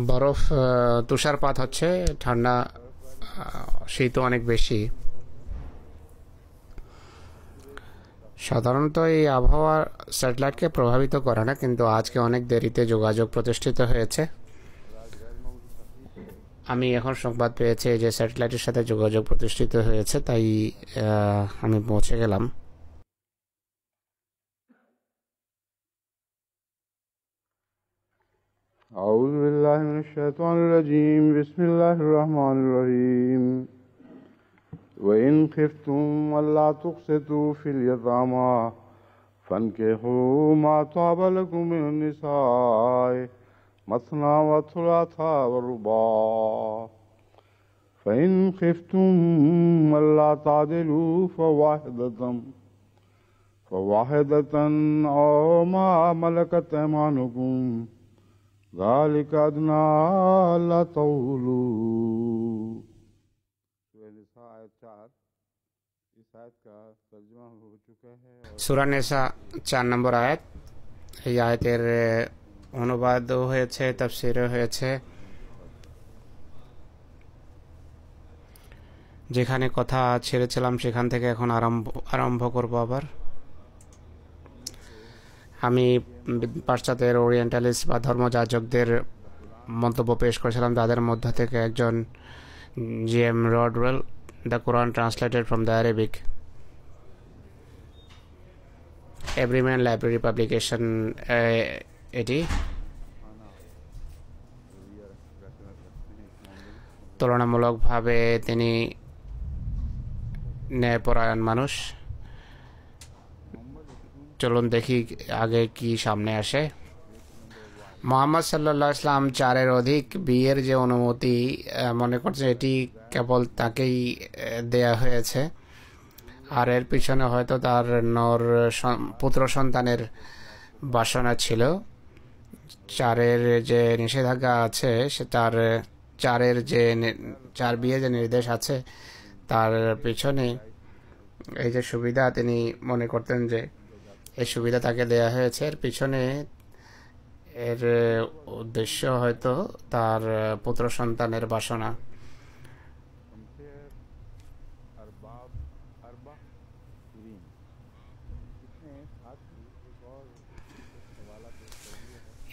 বরফ তুষারপাত হচ্ছে, ঠান্ডা, শীতও অনেক বেশি। সাধারণত এই আবহাওয়া স্যাটেলাইটকে প্রভাবিত করে না, কিন্তু আজকে অনেক দেরিতে যোগাযোগ প্রতিষ্ঠিত হয়েছে। আমি এখন সংবাদ পেয়েছি যে স্যাটেলাইটের সাথে যোগাযোগ প্রতিষ্ঠিত হয়েছে, তাই আমি পৌঁছে গেলাম। أعوذ بالله من الشيطان الرجيم بسم الله الرحمن الرحيم وإن خفتم ألا تقسطوا في اليتامى فانكحوا ما طاب لكم من النساء مثنى وثلاث ورباع فإن خفتم ألا تعدلوا فواحدة أو ما ملكت أيمانكم ذلك أدنى ألا تعولوا। সূরা নিসা 4 নম্বর আয়াত। এই আয়াতের অনুবাদও হয়েছে, তাফসীরও হয়েছে। যেখানে কথা ছেড়েছিলাম সেখান থেকে এখন আরম্ভ করব আবার। আমি পাশ্চাত্যের ওরিয়েন্টালিস্ট বা ধর্মযাজকদের মন্তব্য পেশ করেছিলাম। তাদের মধ্য থেকে একজন G M. Rodwell, the Koran translated from the Arabic, Everyman library publication এটি। তুলনামূলকভাবে তিনি ন্যায়পরায়ণ মানুষ। চলুন দেখি আগে কি সামনে আসে। মোহাম্মদ সাল্লাল্লাহু আলাইহি ওয়াসাল্লাম 4-এর অধিক বিয়ের যে অনুমতি মনে করছে এটি কেবল তাকেই দেয়া হয়েছে, আর এর পিছনে হয়তো তার পুত্র সন্তানের বাসনা ছিল। 4-এর যে নিষেধাজ্ঞা আছে সে তার 4 বিয়ে যে নির্দেশ আছে তার পিছনে এই যে সুবিধা তিনি মনে করতেন যে এই সুবিধা তাকে দেয়া হয়েছে, এর পিছনে এর উদ্দেশ্য হয়তো তার পুত্র সন্তানের বাসনা।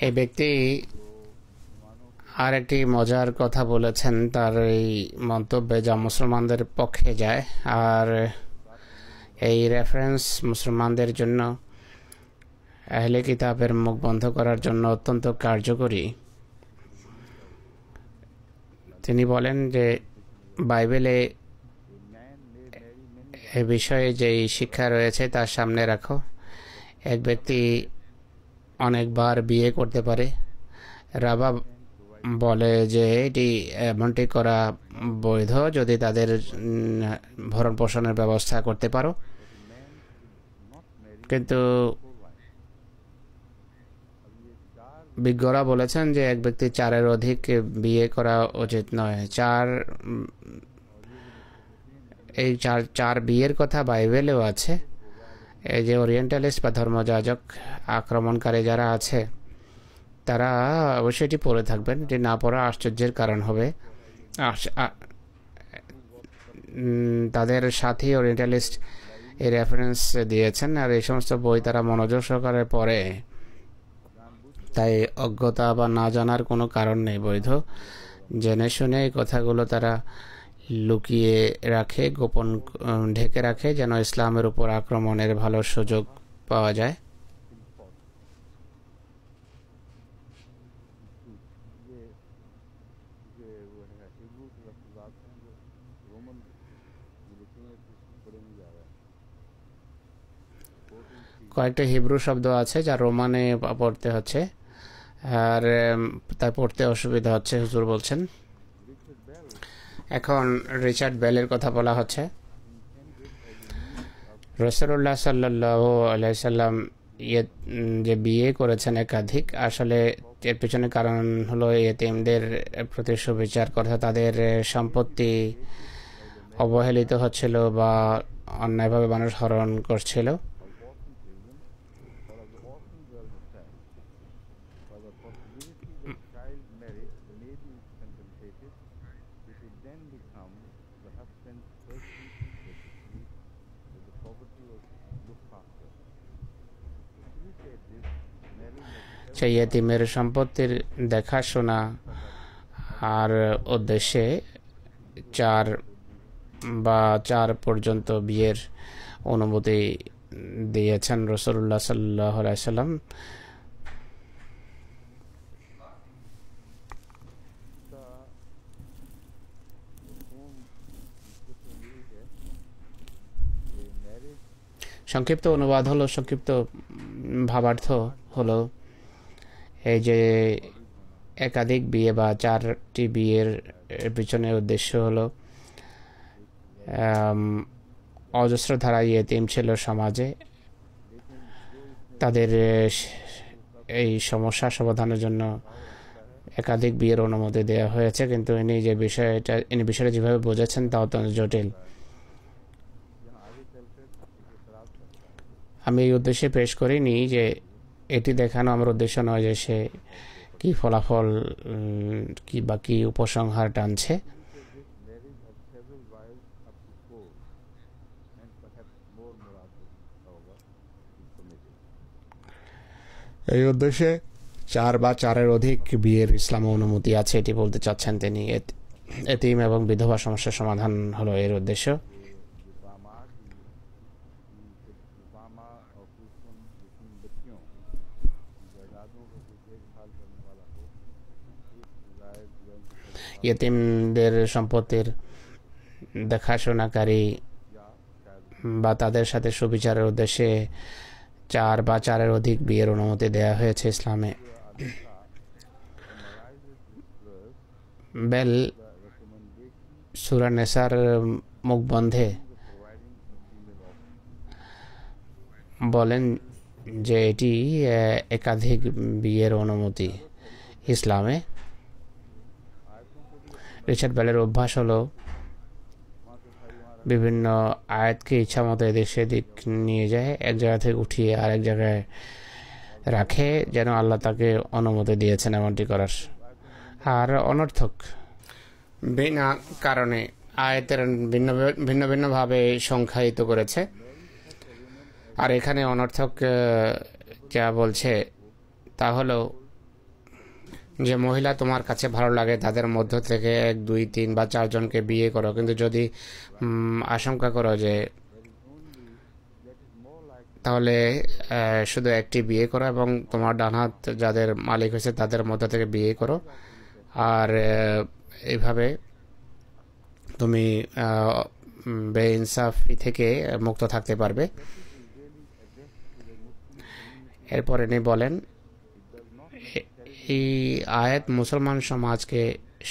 এই ব্যক্তি আর একটি মজার কথা বলেছেন তার এই মন্তব্যে, যা মুসলমানদের পক্ষে যায়, আর এই রেফারেন্স মুসলমানদের জন্য আহলে কিতাবের মুখ বন্ধ করার জন্য অত্যন্ত কার্যকরী। তিনি বলেন যে বাইবেলে এ বিষয়ে যেই শিক্ষা রয়েছে তার সামনে রাখো। এক ব্যক্তি অনেকবার বিয়ে করতে পারে। রাবা বলে যে এটি এমনটি করা বৈধ যদি তাদের ভরণ পোষণের ব্যবস্থা করতে পারো, কিন্তু বিজ্ঞরা বলেছেন যে এক ব্যক্তি 4-এর অধিক বিয়ে করা উচিত নয়। এই চার বিয়ের কথা বাইবেলেও আছে। এই যে ওরিয়েন্টালিস্ট বা ধর্মযাজক আক্রমণকারী যারা আছে তারা অবশ্যই এটি পড়ে থাকবেন। এটি না পড়া আশ্চর্যের কারণ হবে। তাদের সাথী ওরিয়েন্টালিস্ট এই রেফারেন্স দিয়েছেন, আর এই সমস্ত বই তারা মনোযোগ সহকারে পড়ে, তাই অজ্ঞতা বা না জানার কোনো কারণ নেই। বৈধ জেনে শুনে এই কথাগুলো তারা লুকিয়ে রাখে, গোপন ঢেকে রাখে, যেন ইসলামের উপর আক্রমণের ভালো সুযোগ পাওয়া যায়। কয়েকটা হিব্রু শব্দ আছে যা রোমানে পড়তে হচ্ছে, আর তাই পড়তে অসুবিধা হচ্ছে হুজুর বলছেন। এখন রিচার্ড বেলের কথা বলা হচ্ছে। রাসূলুল্লাহ সাল্লাল্লাহু আলাইহি সাল্লাম যে বিয়ে করেছেন একাধিক, আসলে এর পিছনে কারণ হলো ইয়েতিমদের প্রতি সুবিচার করা। তাদের সম্পত্তি অবহেলিত হচ্ছিল বা অন্যায়ভাবে মানুষ হরণ করছিল। সেই ইয়েতিমের সম্পত্তির দেখাশোনা আর উদ্দেশ্যে 4 পর্যন্ত বিয়ের অনুমতি দিয়েছেন রাসূলুল্লাহ সাল্লাল্লাহু আলাইহি সাল্লাম। সংক্ষিপ্ত অনুবাদ হলো, সংক্ষিপ্ত ভাবার্থ হলো এই যে একাধিক বিয়ে বা 4টি বিয়ের পিছনে উদ্দেশ্য হলো অজস্র ধারা ইয়েতিম ছিল সমাজে, তাদের এই সমস্যা সমাধানের জন্য একাধিক বিয়ের অনুমতি দেওয়া হয়েছে। কিন্তু ইনি বিষয়টা যেভাবে বোঝাচ্ছেন তা অত্যন্ত জটিল। আমি এই উদ্দেশ্যে পেশ করিনি যে এটি দেখানো আমার উদ্দেশ্য নয় যে সে কি ফলাফল কি বা কি উপসংহার টানছে। এই উদ্দেশ্যে 4 বা 4-এর অধিক বিয়ের ইসলামে অনুমতি আছে এটি বলতে চাচ্ছেন তিনি। এতিম এবং বিধবা সমস্যার সমাধান হলো এর উদ্দেশ্য। ইয়েতিমদের সম্পত্তির দেখাশোনাকারী বা তাদের সাথে সুবিচারের উদ্দেশ্যে 4 বা 4-এর অধিক বিয়ের অনুমতি দেওয়া হয়েছে ইসলামে। বেল সূরা নেসার মুখবন্ধে বলেন যে এটি একাধিক বিয়ের অনুমতি ইসলামে। রিচার্ড বেলের অভ্যাস হলো বিভিন্ন আয়াতকে ইচ্ছা মতো এদিক সেদিক নিয়ে যায়, এক জায়গা থেকে উঠিয়ে আরেক জায়গায় রাখে যেন আল্লাহ তাকে অনুমতি দিয়েছেন এমনটি করার। আর অনর্থক বিনা কারণে আয়াতের ভিন্ন ভিন্নভাবে সংখ্যায়িত করেছে। আর এখানে অনর্থক যা বলছে তা হলো যে মহিলা তোমার কাছে ভালো লাগে তাদের মধ্য থেকে 1, 2, 3 বা 4 জনকে বিয়ে করো, কিন্তু যদি আশঙ্কা করো যে তাহলে শুধু একটি বিয়ে করো এবং তোমার ডান হাত যাদের মালিক হয়েছে তাদের মধ্য থেকে বিয়ে করো, আর এইভাবে তুমি বেইনসাফি থেকে মুক্ত থাকতে পারবে। এরপর ইনি বলেন এই আয়াত মুসলমান সমাজকে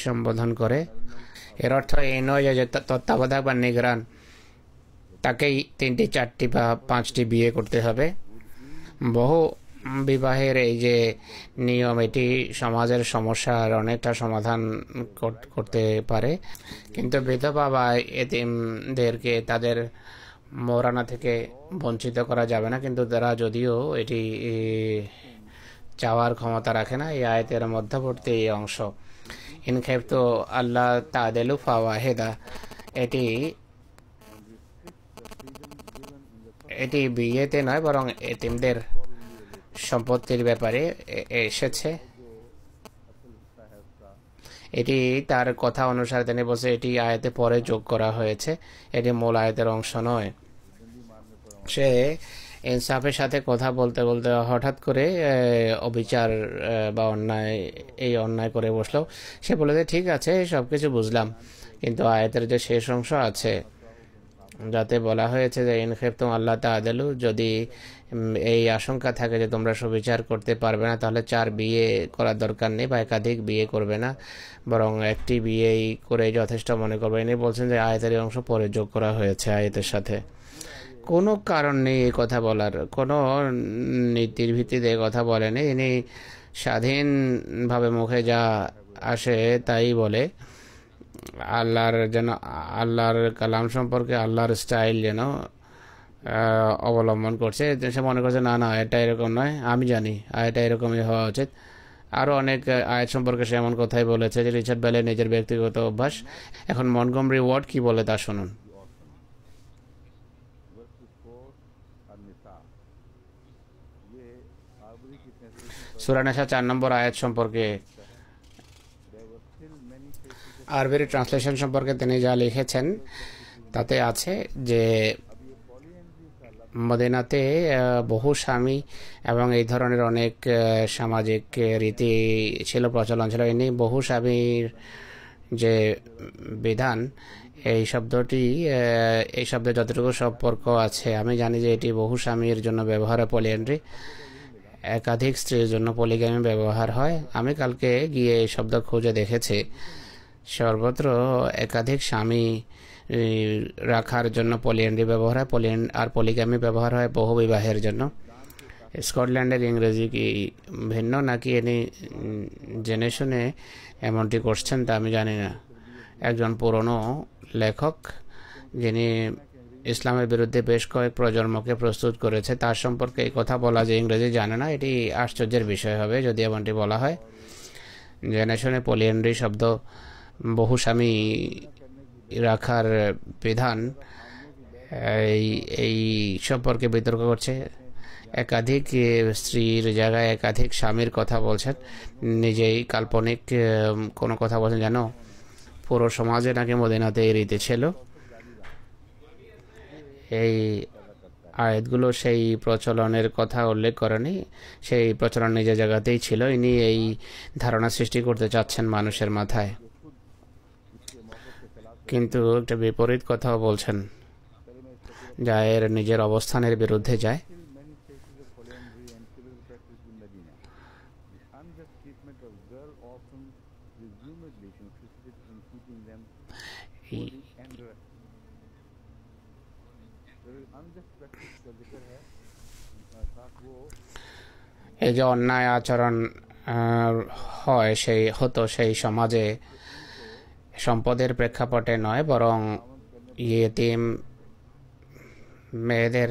সম্বোধন করে। এর অর্থ এই নয় যে তত্ত্বাবধায়ক বা নিগরান তাকেই 3টি, 4টি বা 5টি বিয়ে করতে হবে। বহু বিবাহের এই যে নিয়ম এটি সমাজের সমস্যার অনেকটা সমাধান করতে পারে, কিন্তু বিধবা বা এতিমদেরকে তাদের মৌরানা থেকে বঞ্চিত করা যাবে না। কিন্তু তারা যদিও এটি চাওয়ার ক্ষমতা রাখে না। এই আয়াতের মধ্যবর্তী এই অংশ ইন খাইফতু আল্লাহ তা'দিলু ফাওয়াহিদা, এটি বিয়েতে নয় বরং এতিমদের সম্পত্তির ব্যাপারে এসেছে। এটি তার কথা অনুসারে তিনি বলছে এটি আয়াতে পরে যোগ করা হয়েছে, এটি মূল আয়াতের অংশ নয়। সে ইনসাফের সাথে কথা বলতে বলতে হঠাৎ করে অবিচার বা অন্যায় করে বসলো। সে বলে যে ঠিক আছে সব কিছু বুঝলাম, কিন্তু আয়াতের যে শেষ অংশ আছে যাতে বলা হয়েছে যে ইন খাইফতুম আল্লাহ তা'দিলু, যদি এই আশঙ্কা থাকে যে তোমরা সুবিচার করতে পারবে না তাহলে 4 বিয়ে করার দরকার নেই বা একাধিক বিয়ে করবে না, বরং একটি বিয়েই করে যথেষ্ট মনে করবে। ইনি বলছেন যে আয়াতের অংশ পরে যোগ করা হয়েছে আয়াতের সাথে। কোনো কারণ নেই এই কথা বলার, কোনো নীতির ভিত্তিতে কথা বলেনি। ইনি স্বাধীনভাবে মুখে যা আসে তাই বলে। আল্লাহর কালাম সম্পর্কে আল্লাহর স্টাইল যেন অবলম্বন করছে। সে মনে করছে না না এটা এরকম নয়, আমি জানি এটা এরকমই হওয়া উচিত। আরও অনেক আয়াত সম্পর্কে সে এমন কথাই বলেছে যে রিচার্ড বেলের নিজের ব্যক্তিগত অভ্যাস। এখন মন্টগমরি ওয়ার্ড কি বলে তা শুনুন। সূরা নিসা 4 নম্বর আয়াত সম্পর্কে আরবির ট্রান্সলেশন সম্পর্কে তিনি যা লিখেছেন তাতে আছে যে মদিনাতে বহু স্বামী এবং এই ধরনের অনেক সামাজিক রীতি ছিল, প্রচলন ছিল। ইনি বহু স্বামীর যে বিধান, এই শব্দের যতটুকু সম্পর্ক আছে আমি জানি যে এটি বহু স্বামীর জন্য ব্যবহার হয় পলিএন্ড্রি, একাধিক স্ত্রীর জন্য পলিগ্যামি ব্যবহার হয়। আমি কালকে গিয়ে এই শব্দ খুঁজে দেখেছি, সর্বত্র একাধিক স্বামী রাখার জন্য পলিএন্ড্রি ব্যবহার হয়, আর পলিগ্যামি ব্যবহার হয় বহু বিবাহের জন্য। স্কটল্যান্ডের ইংরেজি কি ভিন্ন নাকি ইনি জেনে শুনে এমনটি করছেন তা আমি জানি না। একজন পুরনো লেখক যিনি ইসলামের বিরুদ্ধে বেশ কয়েক প্রজন্মকে প্রস্তুত করেছে, তার সম্পর্কে এই কথা বলা যে ইংরেজি জানে না, এটি আশ্চর্যের বিষয় হবে যদি এমনটি বলা হয়। জেনে শুনে পলিএন্ড্রি শব্দ বহু স্বামী রাখার বিধান এই সম্পর্কে বিতর্ক করছে। একাধিক স্ত্রীর জায়গায় একাধিক স্বামীর কথা বলছেন, নিজেই কাল্পনিক কোনো কথা বলছেন যেন পুরো সমাজে নাকি মদিনাতে এই রীতি ছিল। এই আয়াতগুলো সেই প্রচলনের কথা উল্লেখ করেনি, সেই প্রচলন নিজের জায়গাতেই ছিল। ইনি এই ধারণা সৃষ্টি করতে চাচ্ছেন মানুষের মাথায়, কিন্তু একটা বিপরীত কথাও বলছেন যা এর নিজের অবস্থানের বিরুদ্ধে যায়। এই যে অন্যায় আচরণ হয় সেই সমাজে সম্পদের প্রেক্ষাপটে নয়, বরং ইয়েতিম মেয়েদের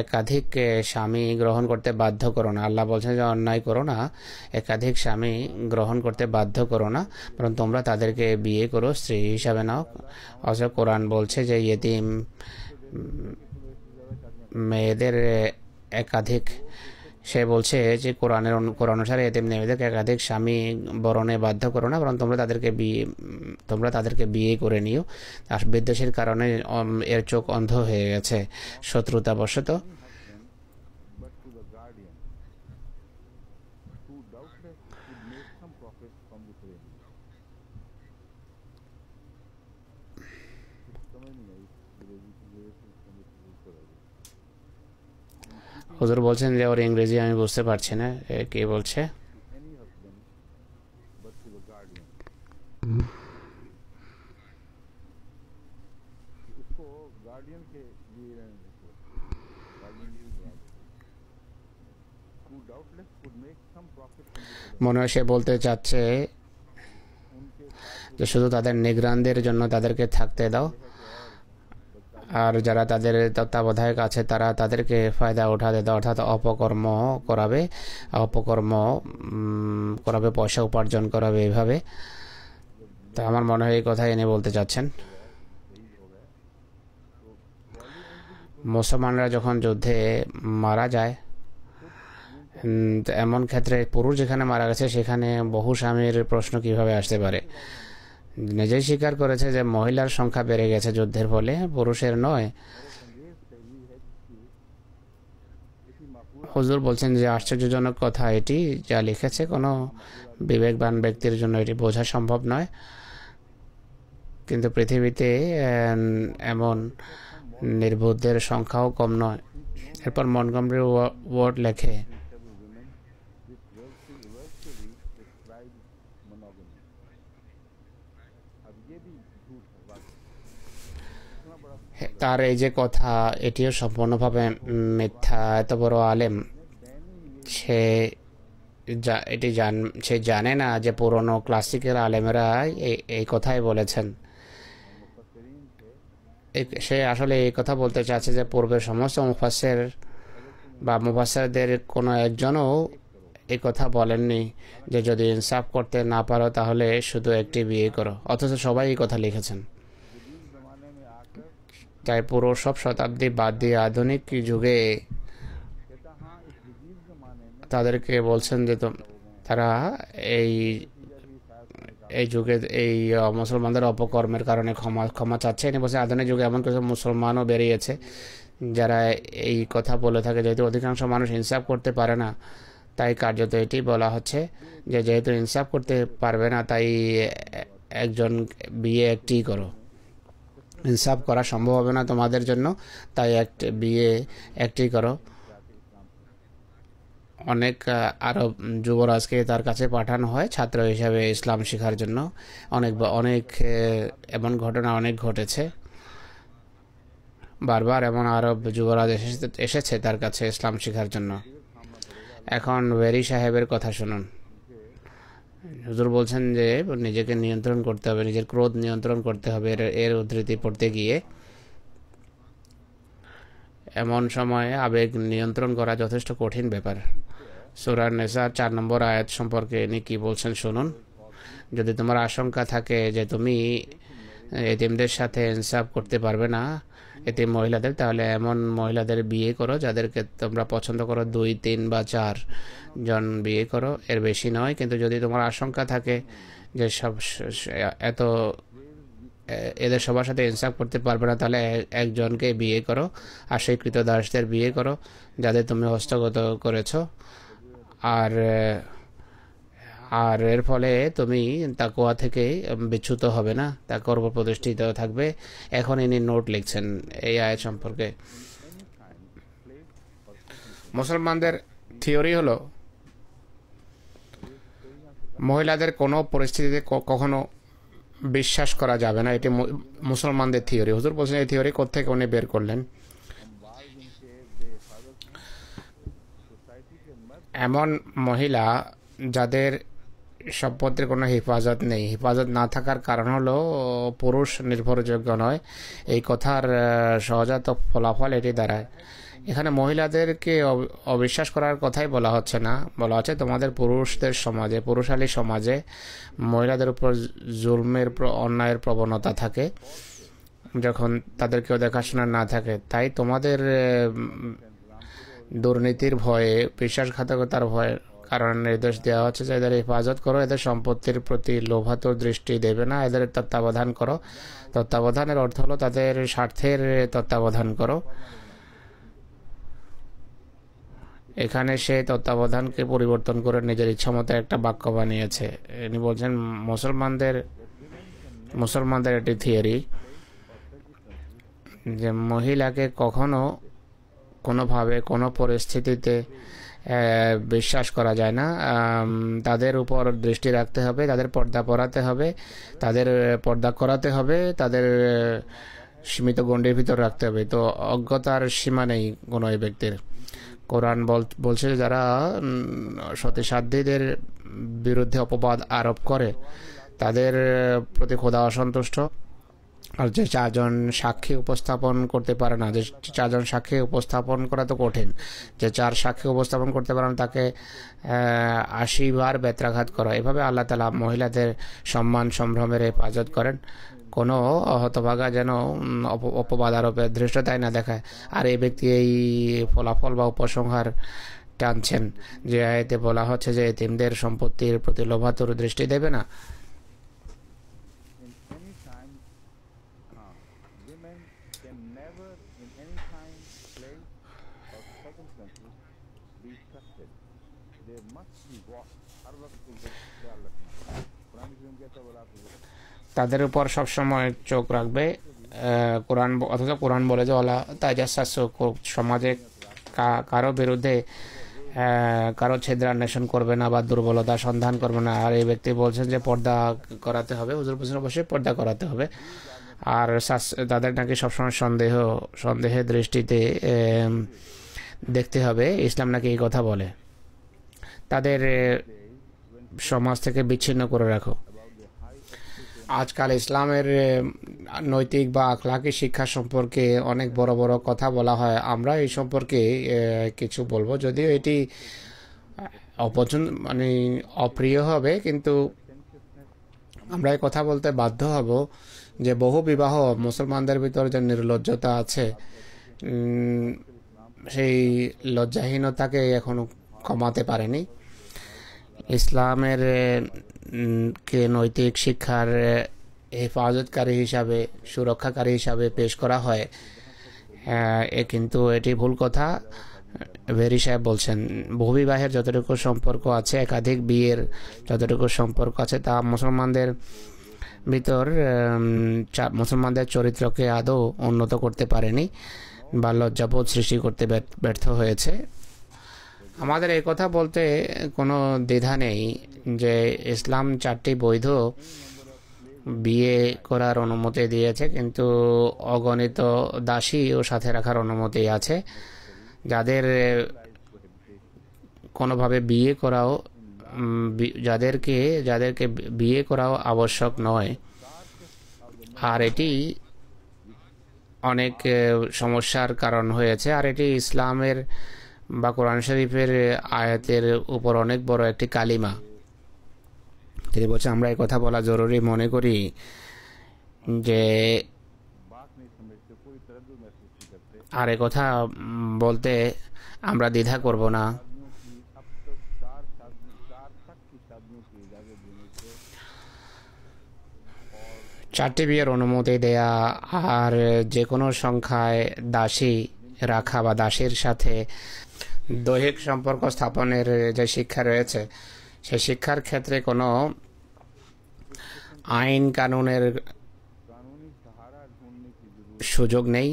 একাধিক স্বামী গ্রহণ করতে বাধ্য করো না। আল্লাহ বলছেন যে অন্যায় করো না, একাধিক স্বামী গ্রহণ করতে বাধ্য করো না, বরং তোমরা তাদেরকে বিয়ে করো, স্ত্রী হিসাবে নাও। অথচ কোরআন বলছে যে ইয়েতিম মেয়েদের একাধিক, সে বলছে যে কোরআন অনুসারে এতিম মেয়েদেরকে একাধিক স্বামী বরণে বাধ্য করো না, বরং তোমরা তাদেরকে বিয়ে করে নিও। আর বিদ্বেষের কারণে এর চোখ অন্ধ হয়ে গেছে শত্রুতাবশত। হুজুর বলছেন যে ওর ইংরেজি আমি বুঝতে পারছি না, কে বলছে? মনে হয় সে বলতে চাচ্ছে যে শুধু তাদের নিগরানদের জন্য তাদেরকে থাকতে দাও, আর যারা তাদের তত্ত্বাবধায়ক আছে তারা তাদেরকে ফায়দা উঠাতে দাও, অর্থাৎ অপকর্ম করাবে, পয়সা উপার্জন করাবে এইভাবে। তা আমার মনে হয় এই কথা এনে বলতে চাচ্ছেন। মুসলমানরা যখন যুদ্ধে মারা যায়, এমন ক্ষেত্রে পুরুষ যেখানে মারা গেছে সেখানে বহু স্বামীর প্রশ্ন কিভাবে আসতে পারে? নিজেই স্বীকার করেছে যে মহিলার সংখ্যা বেড়ে গেছে যুদ্ধের ফলে, পুরুষের নয়। হুজুর বলছেন যে আশ্চর্যজনক কথা এটি, যা লিখেছে কোনো বিবেকবান ব্যক্তির জন্য এটি বোঝা সম্ভব নয়, কিন্তু পৃথিবীতে এমন নির্বুদ্ধের সংখ্যাও কম নয়। এরপর মন্টগমরি ওয়ার্ড লেখে, তার এই যে কথা এটিও সম্পূর্ণভাবে মিথ্যা। এত বড় আলেম, সে জানে না যে পুরনো ক্লাসিক্যাল আলেমেরা এই কথাই বলেছেন। সে আসলে এই কথা বলতে চাচ্ছে যে পূর্বের সমস্ত মুফাসসির বা মুফাসসিরদের কোনো একজনও এই কথা বলেননি যে যদি ইনসাফ করতে না পারো তাহলে শুধু একটি বিয়ে করো, অথচ সবাই এই কথা লিখেছেন। তাই পুরো সব শতাব্দী বাদ দিয়ে আধুনিক যুগে তাদেরকে বলছেন যে তারা এই এই যুগে এই মুসলমানদের অপকর্মের কারণে ক্ষমা চাচ্ছে। এনে বলছে আধুনিক যুগে এমন কিছু মুসলমানও বেরিয়েছে যারা এই কথা বলে থাকে, যেহেতু অধিকাংশ মানুষ ইনসাফ করতে পারে না, তাই কার্যত এটি বলা হচ্ছে যে যেহেতু ইনসাফ করতে পারবে না, তাই একজন বিয়ে একটি করো। ইনসাফ করা সম্ভব হবে না তোমাদের জন্য, তাই বিয়ে একটি করো। অনেক আরব যুবরাজকে তার কাছে পাঠানো হয় ছাত্র হিসাবে ইসলাম শেখার জন্য। অনেক এমন ঘটনা অনেক ঘটেছে, বারবার এমন আরব যুবরাজ এসেছে তার কাছে ইসলাম শেখার জন্য। এখন ভেরি সাহেবের কথা শুনুন। হুজুর বলছেন যে নিজেকে নিয়ন্ত্রণ করতে হবে, নিজের ক্রোধ নিয়ন্ত্রণ করতে হবে। এর উদ্ধৃতি পড়তে গিয়ে এমন সময়ে আবেগ নিয়ন্ত্রণ করা যথেষ্ট কঠিন ব্যাপার। সূরা নিসার 4 নম্বর আয়াত সম্পর্কে ইনি কি বলছেন শুনুন। যদি তোমার আশঙ্কা থাকে যে তুমি এতিমদের সাথে ইনসাফ করতে পারবে না, এতিম মহিলাদের, তাহলে এমন মহিলাদের বিয়ে করো যাদেরকে তোমরা পছন্দ করো। 2, 3 বা 4 জন বিয়ে করো, এর বেশি নয়। কিন্তু যদি তোমার আশঙ্কা থাকে যে এদের সবার সাথে ইনসাফ করতে পারবে না, তাহলে একজনকে বিয়ে করো। আর সেই কৃতদাসদের বিয়ে করো যাদের তুমি হস্তগত করেছো। আর এর ফলে তুমি তাকওয়া থেকে বিচ্যুত হবে না, তাকওয়ার উপর প্রতিষ্ঠিত থাকবে। এখন ইনি নোট লিখছেন এই আয়াত সম্পর্কে। মুসলমানদের থিওরি হলো মহিলাদের কোনো পরিস্থিতিতে কখনো বিশ্বাস করা যাবে না। এটি মুসলমানদের থিওরি। হুজুর বলছেন এই থিওরি কোত্থেকে উনি বের করলেন। এমন মহিলা যাদের সম্পত্তির কোনো হেফাজত নেই, হেফাজত না থাকার কারণ হলো পুরুষ নির্ভরযোগ্য নয়। এই কথার সহজাত ফলাফল এটি দাঁড়ায়। এখানে মহিলাদেরকে অবিশ্বাস করার কথাই বলা হচ্ছে না, বলা হচ্ছে তোমাদের পুরুষদের সমাজে, পুরুষালী সমাজে মহিলাদের উপর জুলমের অন্যায়ের প্রবণতা থাকে যখন তাদের কেউ দেখাশোনা না থাকে। তাই তোমাদের দুর্নীতির ভয়ে, বিশ্বাসঘাতকতার ভয়ে কারণ নির্দেশ দেওয়া হচ্ছে যে এদের হেফাজত করো, এদের সম্পত্তির প্রতি লোভাতুর দৃষ্টি দেবে না, এদের তত্ত্বাবধান করো। তত্ত্বাবধানের অর্থ হলো তাদের স্বার্থের তত্ত্বাবধান করো। এখানে সে তত্ত্বাবধানকে পরিবর্তন করে নিজের ইচ্ছামতো একটা বাক্য বানিয়েছে। ইনি বলছেন মুসলমানদের একটি থিওরি যে মহিলাকে কখনো কোনোভাবে কোনো পরিস্থিতিতে বিশ্বাস করা যায় না। তাদের উপর দৃষ্টি রাখতে হবে, তাদের পর্দা পরাতে হবে, তাদের পর্দা করাতে হবে, তাদের সীমিত গণ্ডির ভিতর রাখতে হবে। তো অজ্ঞতার সীমা নেই কোনো এই ব্যক্তির। কোরআন বলছে যারা সতীসাধ্যীদের বিরুদ্ধে অপবাদ আরোপ করে তাদের প্রতি খোদা অসন্তুষ্ট। আর যে 4 জন সাক্ষী উপস্থাপন করতে পারে না, যে 4 জন সাক্ষী উপস্থাপন করা তো কঠিন, যে 4 সাক্ষী উপস্থাপন করতে পারে না তাকে 80 বার বেত্রাঘাত করা। এভাবে আল্লাহ তাআলা মহিলাদের সম্মান সম্ভ্রমের হেফাজত করেন। কোনো হতভাগা যেন অপবাদ আরোপের ধৃষ্টতাই না দেখায়। আর এই ব্যক্তি এই ফলাফল বা উপসংহার টানছেন যে এতে বলা হচ্ছে যে এতিমদের সম্পত্তির প্রতি লোভাতুর দৃষ্টি দেবে না। তাদের উপর সবসময় চোখ রাখবে। অথচ কোরআন বলে যে ওলা তাজাসসাস, সমাজে কারো বিরুদ্ধে কারো ছিদ্রান্বেষণ করবে না বা দুর্বলতা সন্ধান করবে না। আর এই ব্যক্তি বলছেন যে পর্দা করাতে হবে। হুজুর বলছেন অবশ্যই পর্দা করাতে হবে। আর তাদের নাকি সবসময় সন্দেহের দৃষ্টিতে দেখতে হবে। ইসলাম নাকি এই কথা বলে তাদের সমাজ থেকে বিচ্ছিন্ন করে রাখো। আজকাল ইসলামের নৈতিক বা আখলাকি শিক্ষা সম্পর্কে অনেক বড় বড় কথা বলা হয়। আমরা এই সম্পর্কে কিছু বলবো, যদিও এটি অপ্রিয় হবে, কিন্তু আমরা এই কথা বলতে বাধ্য হব যে বহু বিবাহ মুসলমানদের ভিতর যে নির্লজ্জতা আছে, সেই লজ্জাহীনতাকে এখনো কমাতে পারেনি। ইসলামের কে নৈতিক শিক্ষার হেফাজতকারী হিসাবে, সুরক্ষাকারী হিসাবে পেশ করা হয়, কিন্তু এটি ভুল কথা। ভেরি সাহেব বলছেন বহুবিবাহের যতটুকু সম্পর্ক আছে, একাধিক বিয়ের যতটুকু সম্পর্ক আছে, তা মুসলমানদের ভিতর মুসলমানদের চরিত্রকে আদৌ উন্নত করতে পারেনি বা লজ্জাবোধ সৃষ্টি করতে ব্যর্থ হয়েছে। আমাদের এই কথা বলতে কোনো দ্বিধা নেই যে ইসলাম 4টি বৈধ বিয়ে করার অনুমতি দিয়েছে, কিন্তু অগণিত দাসীও সাথে রাখার অনুমতি আছে, যাদের কোনোভাবে বিয়ে করাও যাদেরকে বিয়ে করাও আবশ্যক নয়। আর এটি অনেক সমস্যার কারণ হয়েছে। আর এটি ইসলামের বা কোরআন শরীফের আয়াতের উপর অনেক বড় একটি কালিমা। তিনি বলছেন আমরা এই কথা বলা জরুরি মনে করি যে, আর এ কথা বলতে আমরা দ্বিধা করব না। চারটি বিয়ের অনুমতি দেয়া আর যে কোনো সংখ্যায় দাসী রাখা বা দাসীর সাথে দৈহিক সম্পর্ক স্থাপনের যে শিক্ষা রয়েছে, সেই শিক্ষার ক্ষেত্রে কোনো আইন কানুনের সুযোগ নেই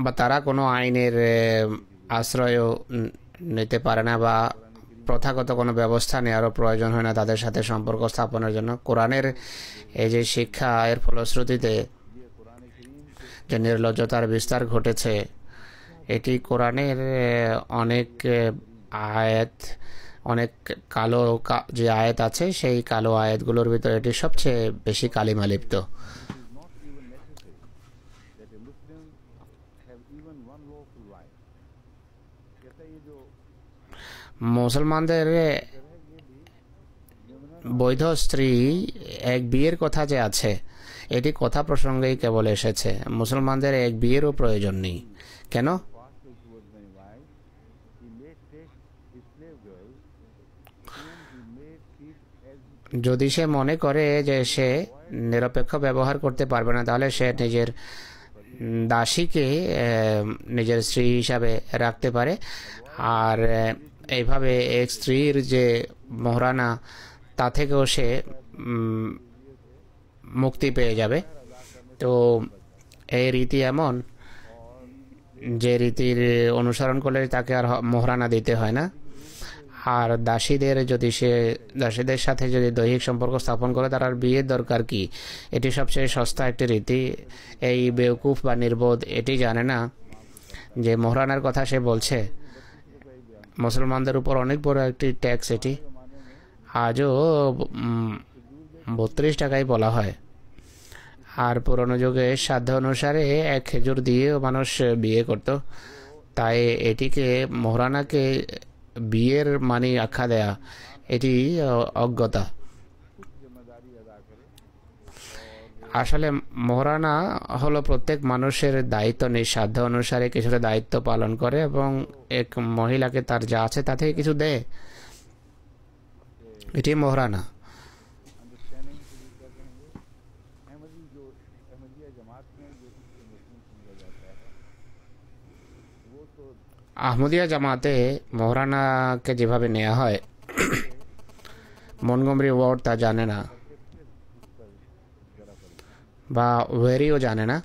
বা তারা কোনো আইনের আশ্রয়ও নিতে পারে না বা প্রথাগত কোনো ব্যবস্থা নেওয়ারও প্রয়োজন হয় না তাদের সাথে সম্পর্ক স্থাপনের জন্য। কোরআনের এই যে শিক্ষা, এর ফলশ্রুতিতে যে নির্লজ্জতার বিস্তার ঘটেছে, এটি কোরআনের অনেক আয়াত, অনেক কালো যে আয়াত আছে, সেই কালো আয়াতগুলোর ভিতরে এটি সবচেয়ে বেশি কালিমা লিপ্ত। মুসলমানদের বৈধ স্ত্রী এক বিয়ের কথা যে আছে, এটি কথা প্রসঙ্গেই কেবল এসেছে। মুসলমানদের এক বিয়েরও প্রয়োজন নেই। কেন? যদি সে মনে করে যে সে নিরপেক্ষ ব্যবহার করতে পারবে না, তাহলে সে নিজের দাসীকে নিজের স্ত্রী হিসাবে রাখতে পারে। আর এইভাবে এক স্ত্রীর যে মোহরানা, তা থেকেও সে মুক্তি পেয়ে যাবে। তো এই রীতি এমন যে রীতির অনুসরণ করলে তাকে আর মোহরানা দিতে হয় না। আর দাসীদের সাথে যদি দৈহিক সম্পর্ক স্থাপন করে, তার আর বিয়ের দরকার কি? এটি সবচেয়ে সস্তা একটি রীতি। এই বেওকুফ বা নির্বোধ এটি জানে না যে মোহরানার কথা সে বলছে মুসলমানদের উপর অনেক বড় একটি ট্যাক্স। এটি আজও 32 টাকাই বলা হয়। আর পুরনো যুগে সাধ্য অনুসারে এক খেজুর দিয়েও মানুষ বিয়ে করত। তাই এটিকে, মোহরানাকে বিয়ের মানি আখ্যা দেয়া, এটি অজ্ঞতা। আসলে মোহরানা হলো প্রত্যেক মানুষের দায়িত্ব, নিঃসাধ্য অনুসারে কিছুটা দায়িত্ব পালন করে এবং এক মহিলাকে তার যা আছে তা থেকে কিছু দেয়। এটি মোহরানা। আহমদিয়া জামাতে মোহরানাকে যেভাবে নেওয়া হয়, মনগমরি ওয়ার্ড তা জানে না বা ওয়েরিও জানে না।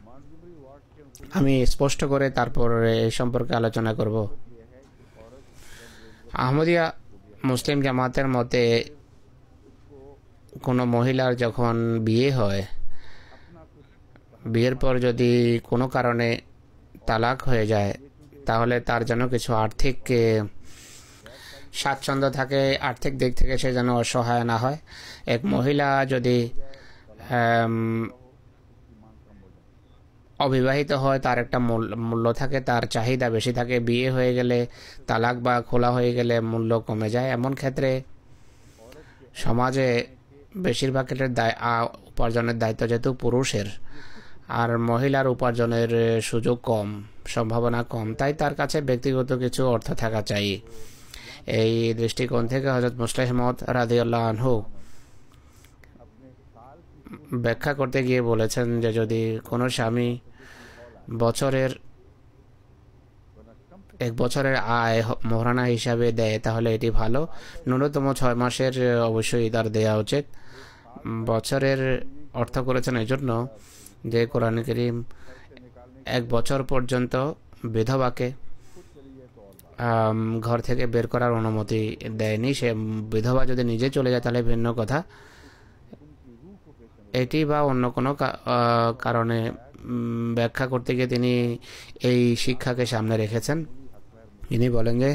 আমি স্পষ্ট করে তারপর এই সম্পর্কে আলোচনা করব। আহমদিয়া মুসলিম জামাতের মতে কোনো মহিলার যখন বিয়ে হয়, বিয়ের পর যদি কোনো কারণে তালাক হয়ে যায়, তাহলে তার যেন কিছু আর্থিক স্বাচ্ছন্দ্য থাকে, আর্থিক দিক থেকে সে যেন অসহায় না হয়। এক মহিলা যদি অবিবাহিত হয়, তার একটা মূল্য থাকে, তার চাহিদা বেশি থাকে। বিয়ে হয়ে গেলে, তালাক বা খোলা হয়ে গেলে মূল্য কমে যায়। এমন ক্ষেত্রে সমাজে বেশিরভাগ ক্ষেত্রে উপার্জনের দায়িত্ব যেহেতু পুরুষের, আর মহিলার উপার্জনের সুযোগ কম, সম্ভাবনা কম, তাই তার কাছে ব্যক্তিগত কিছু অর্থ থাকা চাই। এই দৃষ্টিকোণ থেকে হযরত মুসলিহ মাউদ রাদিয়াল্লাহু আনহু ব্যাখ্যা করতে গিয়ে বলেছেন যে যদি কোনো স্বামী বছরের 1 বছরের আয় মোহরানা হিসাবে দেয় তাহলে এটি ভালো। ন্যূনতম 6 মাসের অবশ্যই তার দেওয়া উচিত। বছরের অর্থ করেছেন এই জন্য যে কোরআন কারীম 1 বছর পর্যন্ত বিধবাকে ঘর থেকে বের করার অনুমতি দেয়নি। সে বিধবা যদি নিজে চলে যায় তাহলে ভিন্ন কথা। এটি বা অন্য কোনো কারণে ব্যাখ্যা করতে গিয়ে তিনি এই শিক্ষাকে সামনে রেখেছেন। তিনি বলেন যে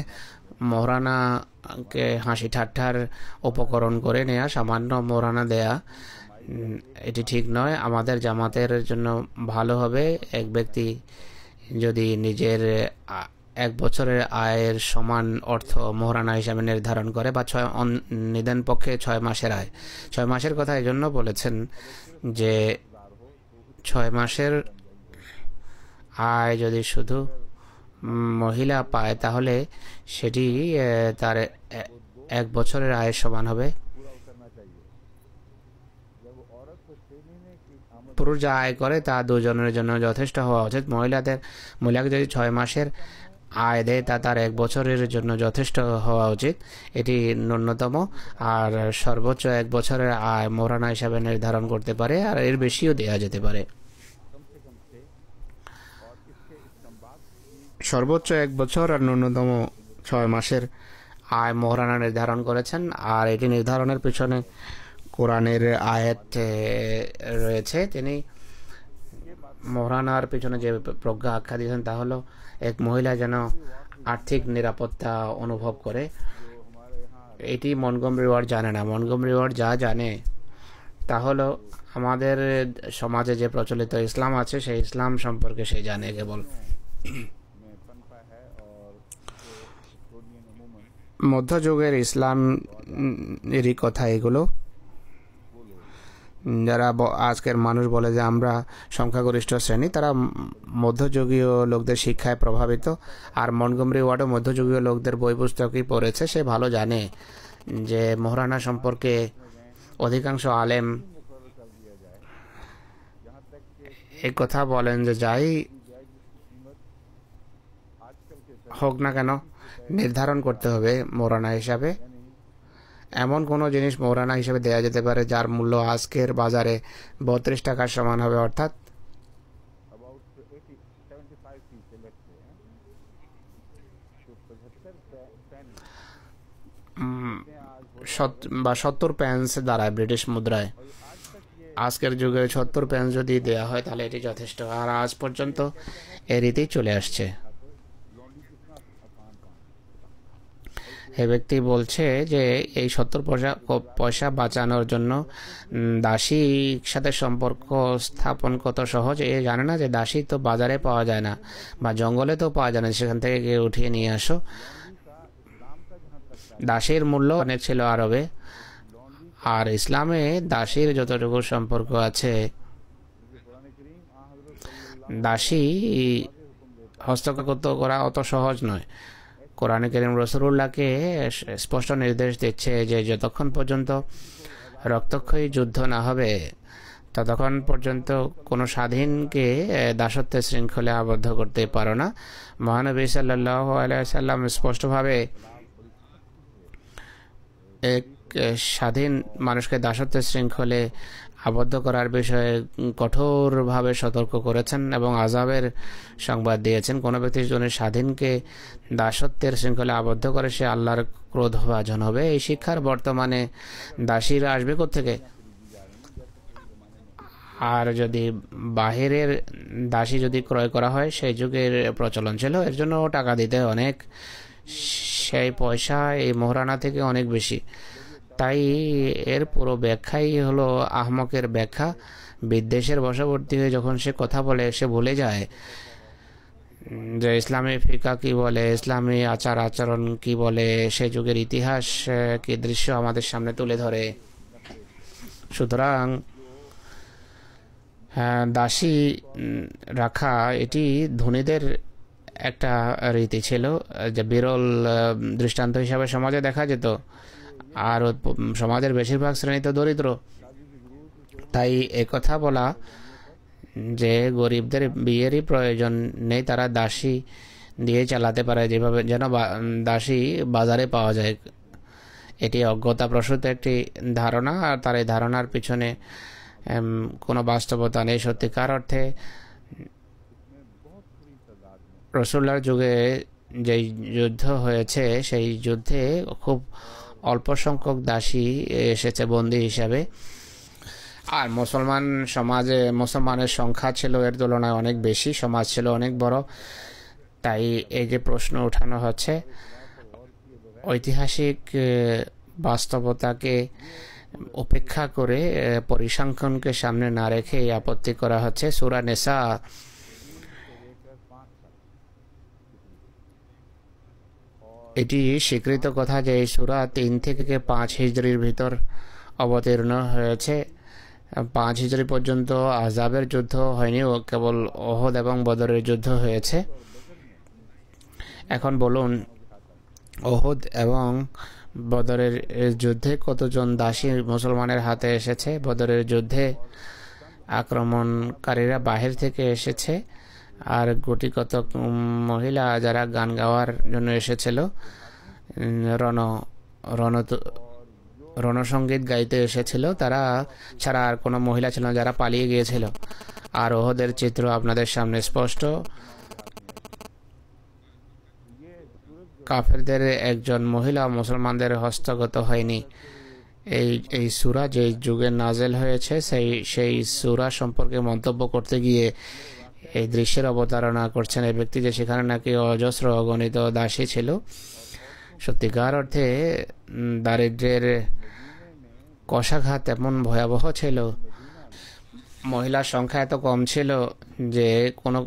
মোহরানাকে হাসি ঠাট্টার উপকরণ করে নেয়া, সামান্য মোহরানা দেয়া এটি ঠিক নয়। আমাদের জামাতের জন্য ভালো হবে এক ব্যক্তি যদি নিজের 1 বছরের আয়ের সমান অর্থ মোহরানা হিসাবে নির্ধারণ করে, বা নিদান পক্ষে 6 মাসের আয়। 6 মাসের কথা এই জন্য বলেছেন যে 6 মাসের আয় যদি শুধু মহিলা পায় তাহলে সেটি তার 1 বছরের আয়ের সমান হবে। পুরুষ যা আয় করে তা দুজনের জন্য যথেষ্ট হওয়া উচিত। মহিলাকে যদি 6 মাসের আয় দেয় তা তার 1 বছরের জন্য যথেষ্ট হওয়া উচিত, এটি ন্যূনতম। আর সর্বোচ্চ 1 বছরের আয় মোহরানা হিসাবে নির্ধারণ করতে পারে, আর এর বেশিও দেওয়া যেতে পারে। সর্বোচ্চ 1 বছর আর ন্যূনতম 6 মাসের আয় মোহরানা নির্ধারণ করেছেন। আর এটি নির্ধারণের পিছনে কোরআনের আয়াত রয়েছে। তিনি মোহরানার পিছনে যে প্রজ্ঞা আখ্যা দিয়েছেন তা হলো এক মহিলা যেন আর্থিক নিরাপত্তা অনুভব করে। এটি মনগমরি ওয়ার্ড জানে না। মনগমরি ওয়ার্ড যা জানে তা হলো আমাদের সমাজে যে প্রচলিত ইসলাম আছে সেই ইসলাম সম্পর্কে সে জানে কেবল। মধ্যযুগের ইসলাম এরই কথা এগুলো। যারা আজকের মানুষ বলে যে আমরা সংখ্যাগরিষ্ঠ শ্রেণী, তারা মধ্যযুগীয় লোকদের শিক্ষায় প্রভাবিত। আর মনগমরি ওয়ার্ডও মধ্যযুগীয় লোকদের বই পুস্তকই পড়েছে। সে ভালো জানে যে মোহরানা সম্পর্কে অধিকাংশ আলেম এই কথা বলেন যে যাই হোক না কেন নির্ধারণ করতে হবে মোহরানা হিসাবে। এমন কোনো জিনিস মোহরানা হিসেবে দেওয়া যেতে পারে যার মূল্য আজকের বাজারে 32 টাকার সমান হবে, অর্থাৎ 70 পেন্স দাঁড়ায় ব্রিটিশ মুদ্রায়। আজকের যুগে 70 পেন্স যদি দেওয়া হয় তাহলে এটি যথেষ্ট। আর আজ পর্যন্ত এ রীতি চলে আসছে। এ ব্যক্তি বলছে যে এই 70 পয়সা বাঁচানোর জন্য দাসীর সাথে সম্পর্ক স্থাপন কত সহজ এ জানে না যে দাসী তো বাজারে পাওয়া যায় না বা জঙ্গলে তো পাওয়া যায় না, সেখান থেকে গিয়ে উঠিয়ে নিয়ে আসো। দাসীর মূল্য অনেক ছিল আরবে। আর ইসলামে দাসীর যতটুকু সম্পর্ক আছে, দাসী হস্তক্ষেপ করা অত সহজ নয়। কোরআনে কারীম রাসূলুল্লাহকে স্পষ্ট নির্দেশ দিচ্ছে যে যতক্ষণ পর্যন্ত রক্তক্ষয়ী যুদ্ধ না হবে ততক্ষণ পর্যন্ত কোনো স্বাধীনকে দাসত্বের শৃঙ্খলে আবদ্ধ করতে পারো না। মহানবী সাল্লাল্লাহু আলাইহি ওয়াসাল্লাম স্পষ্টভাবে এক স্বাধীন মানুষকে দাসত্বের শৃঙ্খলে আবদ্ধ করার বিষয়ে কঠোরভাবে সতর্ক করেছেন এবং আযাবের সংবাদ দিয়েছেন। কোনো ব্যক্তি যদি স্বাধীনকে দাসত্বের শৃঙ্খলে আবদ্ধ করে সে আল্লাহর ক্রোধভাজন হবে। এই শিক্ষার বর্তমানে দাসীরা আসবে কোত্থেকে? আর যদি বাহিরের দাসী যদি ক্রয় করা হয়, সেই যুগের প্রচলন ছিল, এর জন্য টাকা দিতে অনেক, সেই পয়সা এই মোহরানা থেকে অনেক বেশি। তাই এর পুরো ব্যাখ্যাই হলো আহমকের ব্যাখ্যা। বিদ্বেষের বশবর্তী হয়ে যখন সে কথা বলে সে ভুলে যায় যে ইসলামী ফিকা কি বলে, ইসলামী আচার আচরণ কি বলে, সে যুগের ইতিহাস কি দৃশ্য আমাদের সামনে তুলে ধরে। সুতরাং দাসী রাখা এটি ধনীদের একটা রীতি ছিল, যে বিরল দৃষ্টান্ত হিসাবে সমাজে দেখা যেত। আর সমাজের বেশিরভাগ শ্রেণী তো দরিদ্র, তাই একথা বলা যে গরিবদের বিয়েরই প্রয়োজন নেই, তারা দাসী দিয়ে চালাতে পারে, যেভাবে যেন দাসী বাজারে পাওয়া যায়, এটি অজ্ঞতাপ্রসূত একটি ধারণা। আর তার এই ধারণার পিছনে কোনো বাস্তবতা নেই। সত্যিকার অর্থে রসুল্লাহর যুগে যেই যুদ্ধ হয়েছে, সেই যুদ্ধে খুব অল্প সংখ্যক দাসী এসেছে বন্দী হিসাবে। আর মুসলমানের সংখ্যা ছিল এর তুলনায় অনেক বেশি, সমাজ ছিল অনেক বড়। তাই এই যে প্রশ্ন ওঠানো হচ্ছে, ঐতিহাসিক বাস্তবতাকে উপেক্ষা করে, পরিসংখ্যানকে সামনে না রেখে এই আপত্তি করা হচ্ছে। সূরা নিসা এটি স্বীকৃত কথা যে এই সূরা 3 থেকে 5 হিজরির ভিতর অবতীর্ণ হয়েছে। 5 হিজরি পর্যন্ত আহজাবের যুদ্ধ হয়নি, কেবল ওহদ এবং বদরের যুদ্ধ হয়েছে। এখন বলুন, ওহদ এবং বদরের যুদ্ধে কতজন দাসী মুসলমানের হাতে এসেছে? বদরের যুদ্ধে আক্রমণকারীরা বাহির থেকে এসেছে, আর গুটি কতক মহিলা যারা গান গাওয়ার জন্য এসেছিল, রণসঙ্গীত গাইতে এসেছিল, তারা ছাড়া আর কোনো মহিলা ছিল না, যারা পালিয়ে গিয়েছিল। আর ওহদের চিত্র আপনাদের সামনে স্পষ্ট। কাফেরদের একজন মহিলা মুসলমানদের হস্তগত হয়নি। এই সূরা যে যুগে নাজেল হয়েছে, সেই সূরা সম্পর্কে মন্তব্য করতে গিয়ে এই দৃশ্যের অবতারণা করছেন এই ব্যক্তি, যে সেখানে নাকি অজস্র অগণিত দাসী ছিল। সত্যিকার অর্থে দারিদ্র্যের কষাঘাত এমন ভয়াবহ ছিল, মহিলার সংখ্যা এত কম ছিল যে কোনো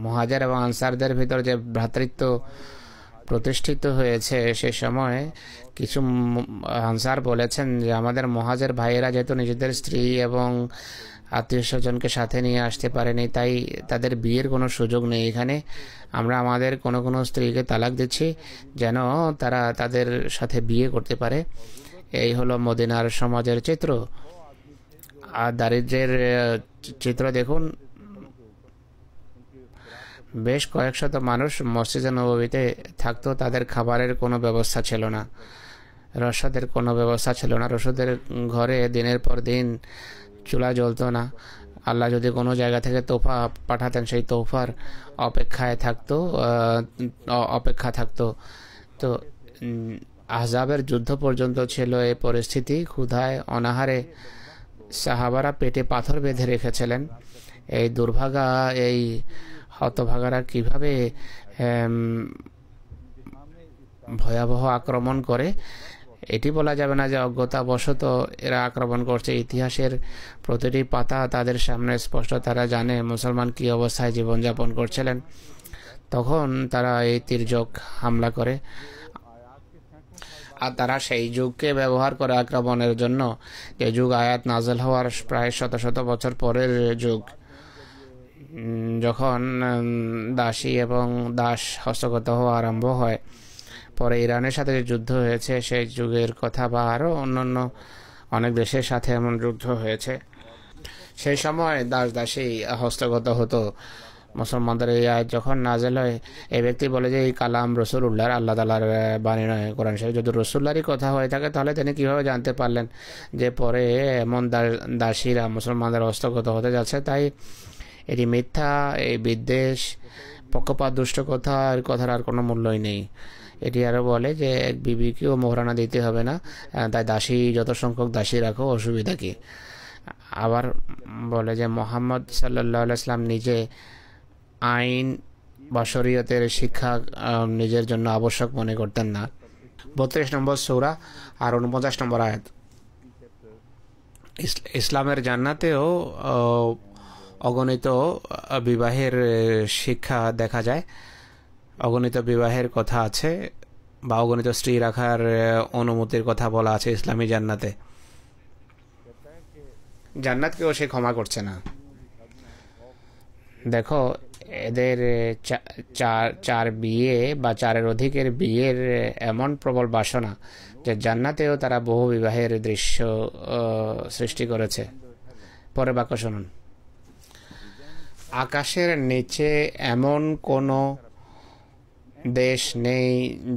মুহাজির এবং আনসারদের ভিতর যে ভ্রাতৃত্ব প্রতিষ্ঠিত হয়েছে, সে সময় কিছু আনসার বলেছেন যে আমাদের মুহাজির ভাইয়েরা যেহেতু নিজেদের স্ত্রী এবং আত্মীয় স্বজনকে সাথে নিয়ে আসতে পারেনি, তাই তাদের বিয়ের কোনো সুযোগ নেই এখানে। আমরা আমাদের কোনো স্ত্রীকে তালাক দিচ্ছি যেন তারা তাদের সাথে বিয়ে করতে পারে। এই হলো মদিনার সমাজের চিত্র। আর দারিদ্র্যের চিত্র দেখুন, বেশ কয়েক শত মানুষ মসজিদে নববীতে থাকতো, তাদের খাবারের কোনো ব্যবস্থা ছিল না, রসদের কোনো ব্যবস্থা ছিল না। রসদের ঘরে দিনের পর দিন চুলা জ্বলতো না। আল্লাহ যদি কোনো জায়গা থেকে তোফা পাঠাতেন, সেই তোফার অপেক্ষা থাকতো। তো আহজাবের যুদ্ধ পর্যন্ত ছিল এই পরিস্থিতি। ক্ষুধায় অনাহারে সাহাবারা পেটে পাথর বেঁধে রেখেছিলেন। এই দুর্ভাগা, এই হতভাগারা কিভাবে ভয়াবহ আক্রমণ করে, এটি বলা যাবে না যে অজ্ঞতাবশত এরা আক্রমণ করছে। ইতিহাসের প্রতিটি পাতা তাদের সামনে স্পষ্ট, তারা জানে মুসলমান কী অবস্থায় জীবনযাপন করছিলেন। তখন তারা এই তির্যক হামলা করে, আর তারা সেই যুগকে ব্যবহার করে আক্রমণের জন্য, যে যুগ আয়াত নাজেল হওয়ার প্রায় শত শত বছর পরের যুগ, যখন দাসী এবং দাস হস্তগত হওয়া আরম্ভ হয়। পরে ইরানের সাথে যে যুদ্ধ হয়েছে সেই যুগের কথা, বা আরও অন্যান্য অনেক দেশের সাথে এমন যুদ্ধ হয়েছে। সেই সময় দাসী হস্তগত হতো। মুসলমানদের এই আয়াত যখন নাজেল হয়, এই ব্যক্তি বলে যে এই কালাম রসুলুল্লাহর, আল্লাহ তাআলার বাণী নয়, কোরআন শরীফ। যদি রসুল্লাহরই কথা হয়ে থাকে, তাহলে তিনি কীভাবে জানতে পারলেন যে পরে এমন দাসীরা মুসলমানদের হস্তগত হতে যাচ্ছে? তাই এটি মিথ্যা, এই বিদ্বেষ, পক্ষপাত, দুষ্ট কথার আর কোনো মূল্যই নেই। এটি আরও বলে যে এক বিবিকেও মোহরানা দিতে হবে না, তাই দাসী যত সংখ্যক দাসী রাখো, অসুবিধা কী? আবার বলে যে মুহাম্মদ সাল্লাল্লাহু আলাইহি ওয়াসাল্লাম নিজে আইন বা শরীয়তের শিক্ষা নিজের জন্য আবশ্যক মনে করতেন না। 32 নম্বর সূরা আর 49 নম্বর আয়াত। ইসলামের জান্নাতেও অগণিত বিবাহের শিক্ষা দেখা যায়, অগণিত বিবাহের কথা আছে, বা অগণিত স্ত্রী রাখার অনুমতির কথা বলা আছে ইসলামী জান্নাতে। জান্নাতকেও সে ক্ষমা করছে না। দেখো, এদের চার বিয়ে বা চারের অধিকের বিয়ের এমন প্রবল বাসনা যে জান্নাতেও তারা বহু বিবাহের দৃশ্য সৃষ্টি করেছে। পরে বাক্য শুনুন, আকাশের নিচে এমন কোনো দেশ নেই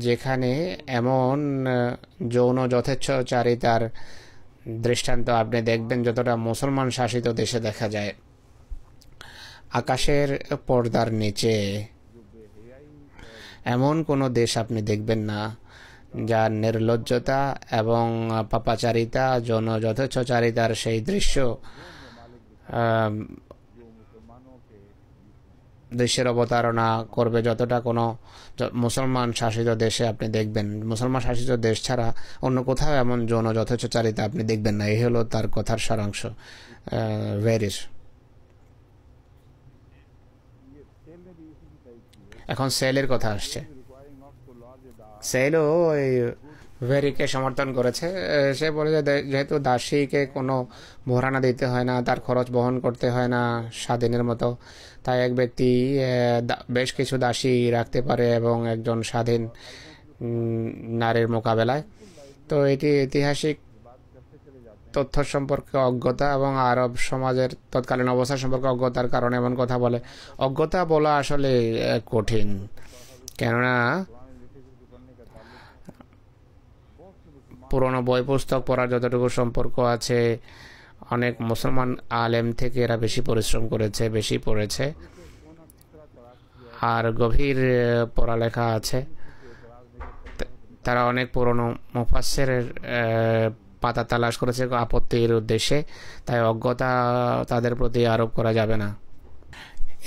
যেখানে এমন যৌন যথেচ্ছাচারিতার দৃষ্টান্ত আপনি দেখবেন যতটা মুসলমান শাসিত দেশে দেখা যায়। আকাশের পর্দার নিচে এমন কোনো দেশ আপনি দেখবেন না যার নির্লজ্জতা এবং পাপাচারিতা যৌন যথেচ্ছাচারিতার সেই দৃশ্য দেশের অবতারণা করবে যতটা কোনো মুসলমান শাসিত দেশে আপনি দেখবেন। মুসলমান শাসিত দেশ ছাড়া অন্য কোথাও এমন যৌন যথেচ্ছাচারিতা আপনি দেখবেন না। এই হলো তার কথার সারাংশ। ভেরির এখন সেলের কথা আসছে। সেলও ওই ভেরিকে সমর্থন করেছে। সে বলে যে যেহেতু দাসীকে কোনো মোহরানা দিতে হয় না, তার খরচ বহন করতে হয় না স্বাধীনের মতো, তাই এক ব্যক্তি বেশ কিছু দাসী রাখতে পারে এবং একজন স্বাধীন নারীর মোকাবেলায়। তো এটি ঐতিহাসিক তথ্য সম্পর্কে অজ্ঞতা এবং আরব সমাজের তৎকালীন অবস্থা সম্পর্কে অজ্ঞতার কারণে এমন কথা বলে। অজ্ঞতা বলা আসলে কঠিন, কেননা পুরনো বই পুস্তক পড়ার যতটুকু সম্পর্ক আছে, অনেক মুসলমান আলেম থেকে এরা বেশি পরিশ্রম করেছে, বেশি পড়েছে, আর গভীর পড়ালেখা আছে। তারা অনেক পুরনো মুফাসসিরের পাতা তালাশ করেছে আপত্তির উদ্দেশ্যে, তাই অজ্ঞতা তাদের প্রতি আরোপ করা যাবে না।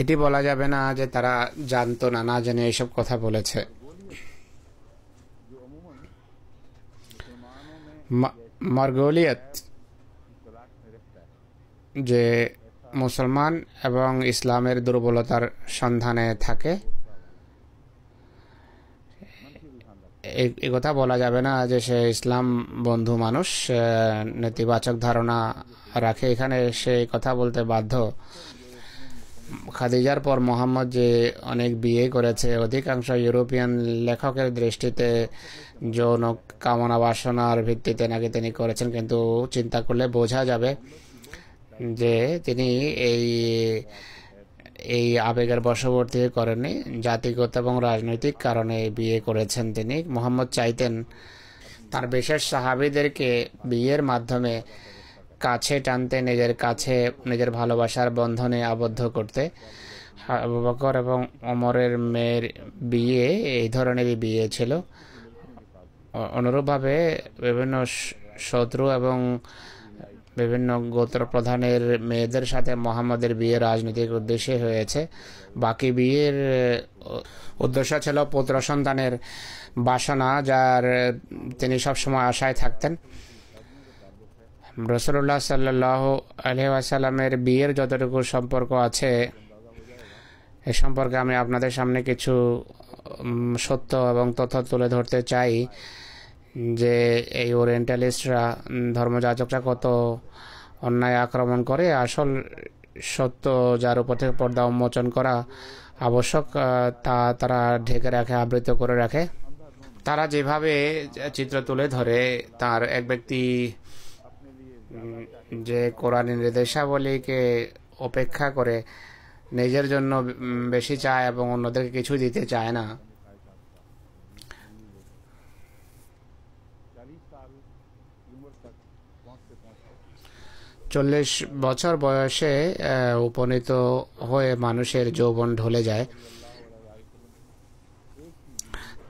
এটি বলা যাবে না যে তারা জানতো না, না জেনে এইসব কথা বলেছে। মার্গলিয়ত যে মুসলমান এবং ইসলামের দুর্বলতার সন্ধানে থাকে, এই কথা বলা যাবে না যে সে ইসলাম বন্ধু মানুষ, নেতিবাচক ধারণা রাখে। এখানে সে কথা বলতে বাধ্য। খাদিজার পর মোহাম্মদ যে অনেক বিয়ে করেছে, অধিকাংশ ইউরোপিয়ান লেখকের দৃষ্টিতে যৌন কামনা বাসনার ভিত্তিতে নাকি তিনি করেছেন, কিন্তু চিন্তা করলে বোঝা যাবে যে তিনি এই আবেগের বশবর্তী করেননি, জাতিগত এবং রাজনৈতিক কারণে বিয়ে করেছেন তিনি। মোহাম্মদ চাইতেন তার বিশেষ সাহাবীদেরকে বিয়ের মাধ্যমে কাছে টানতে, নিজের কাছে নিজের ভালোবাসার বন্ধনে আবদ্ধ করতে। আবু বকর এবং ওমরের মেয়ের বিয়ে এই ধরনেরই বিয়ে ছিল। অনুরূপভাবে বিভিন্ন শত্রু এবং বিভিন্ন গোত্র প্রধানের মেয়েদের সাথে মোহাম্মদের বিয়ে রাজনৈতিক উদ্দেশ্যে হয়েছে। বাকি বিয়ের উদ্দেশ্য ছিল পুত্র সন্তানের বাসনা, যার তিনি সবসময় আশায় থাকতেন। রাসূলুল্লাহ সাল্লাল্লাহু আলাইহি ওয়াসাল্লামের বিয়ের যতটুকু সম্পর্ক আছে, এ সম্পর্কে আমি আপনাদের সামনে কিছু সত্য এবং তথ্য তুলে ধরতে চাই যে এই ওরিয়েন্টালিস্টরা, ধর্মযাজকরা কত অন্যায় আক্রমণ করে। আসল সত্য যার উপর থেকে পর্দা উন্মোচন করা আবশ্যক, তা তারা ঢেকে রাখে, আবৃত করে রাখে। তারা যেভাবে চিত্র তুলে ধরে, তার এক ব্যক্তি যে কোরআনী নির্দেশাবলীকে উপেক্ষা করে নিজের জন্য বেশি চায় এবং অন্যদেরকে কিছু দিতে চায় না, চল্লিশ বছর বয়সে উপনীত হয়ে মানুষের যৌবন ঢলে যায়।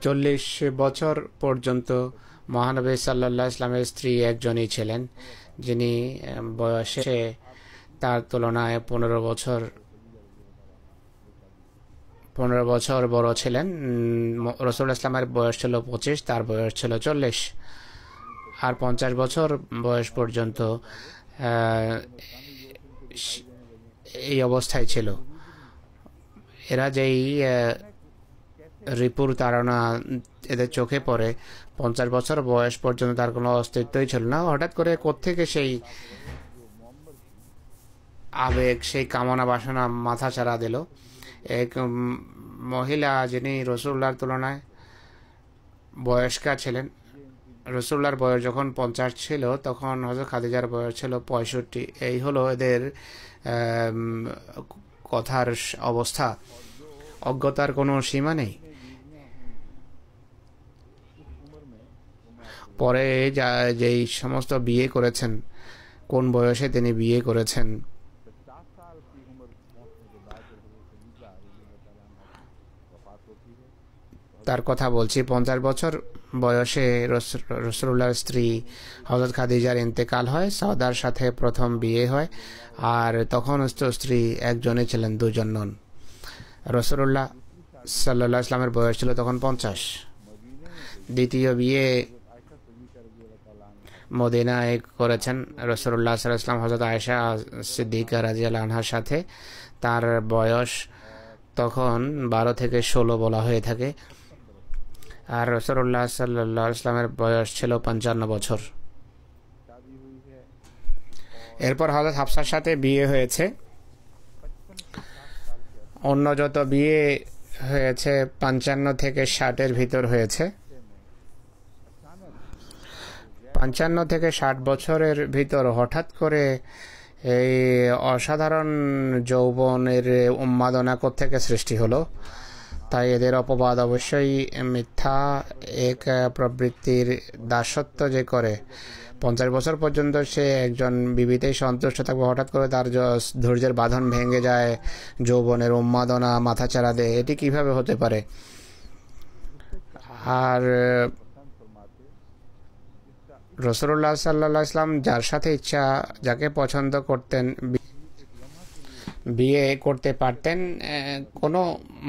40 বছর পর্যন্ত মহানবী সাল্লাল্লাহু আলাইহি ওয়াসাল্লামের স্ত্রী একজনই ছিলেন, যিনি বয়সে তার তুলনায় 15 বছর বড় ছিলেন। রাসূলুল্লাহ ইসলামের বয়স ছিল 25, তার বয়স ছিল 40, আর 50 বছর বয়স পর্যন্ত এই অবস্থায় ছিল। এরা যেই রিপুর তাড়না এদের চোখে পড়ে, 50 বছর বয়স পর্যন্ত তার কোনো অস্তিত্বই ছিল না। হঠাৎ করে কোত্থেকে সেই আবেগ, সেই কামনা বাসনা মাথা চাড়া দিল। এক মহিলা যিনি রাসূলুল্লাহর তুলনায় বয়স্কা ছিলেন। রাসূলুল্লাহর বয়স যখন 50 ছিল তখন হযরত খাদিজার বয়স ছিল 65। এই হলো এদের কথার অবস্থা। অজ্ঞতার কোনো সীমা নেই। পরে যেই সমস্ত বিয়ে করেছেন, কোন বয়সে তিনি বিয়ে করেছেন, তার কথা বলছি। 50 বছর বয়সে রাসূলুল্লাহর স্ত্রী হযরত খাদিজার ইন্তেকাল হয়। সাউদার সাথে প্রথম বিয়ে হয়, আর তখন স্ত্রী একজনই ছিলেন, দুজন নন। রাসূলুল্লাহ সাল্লাল্লাহু আলাইহি ওয়াসাল্লামের বয়স ছিল তখন 50। দ্বিতীয় বিয়ে মদিনায় করেছেন রাসূলুল্লাহ সাল্লাল্লাহু আলাইহি ওয়াসাল্লাম হযরত আয়েশা সিদ্দিকা রাদিয়াল্লাহু আনহার সাথে। তার বয়স তখন 12 থেকে 16 বলা হয়ে থাকে, আর রাসূলুল্লাহ সাল্লাল্লাহু আলাইহি ওয়াসাল্লামের বয়স ছিল 55 বছর। এরপর হযরত হাফসার সাথে বিয়ে হয়েছে। অন্য যত বিয়ে হয়েছে 55 থেকে 60-এর ভিতর হয়েছে। 55 থেকে 60 বছরের ভিতর হঠাৎ করে এই অসাধারণ যৌবনের উন্মাদনা কোত্থেকে সৃষ্টি হলো। তাই এদের অপবাদ অবশ্যই মিথ্যা। এক প্রবৃত্তির দাসত্ব যে করে 50 বছর পর্যন্ত সে একজন বিবিতেই সন্তুষ্ট থাকবে, হঠাৎ করে তার ধৈর্যের বাঁধন ভেঙে যায়, যৌবনের উন্মাদনা মাথাচাড়া দেয়, এটি কিভাবে হতে পারে? আর রাসূলুল্লাহ সাল্লাল্লাহু আলাইহি ওয়াসাল্লাম যার সাথে ইচ্ছা, যাকে পছন্দ করতেন, বিয়ে করতে পারতেন। কোনো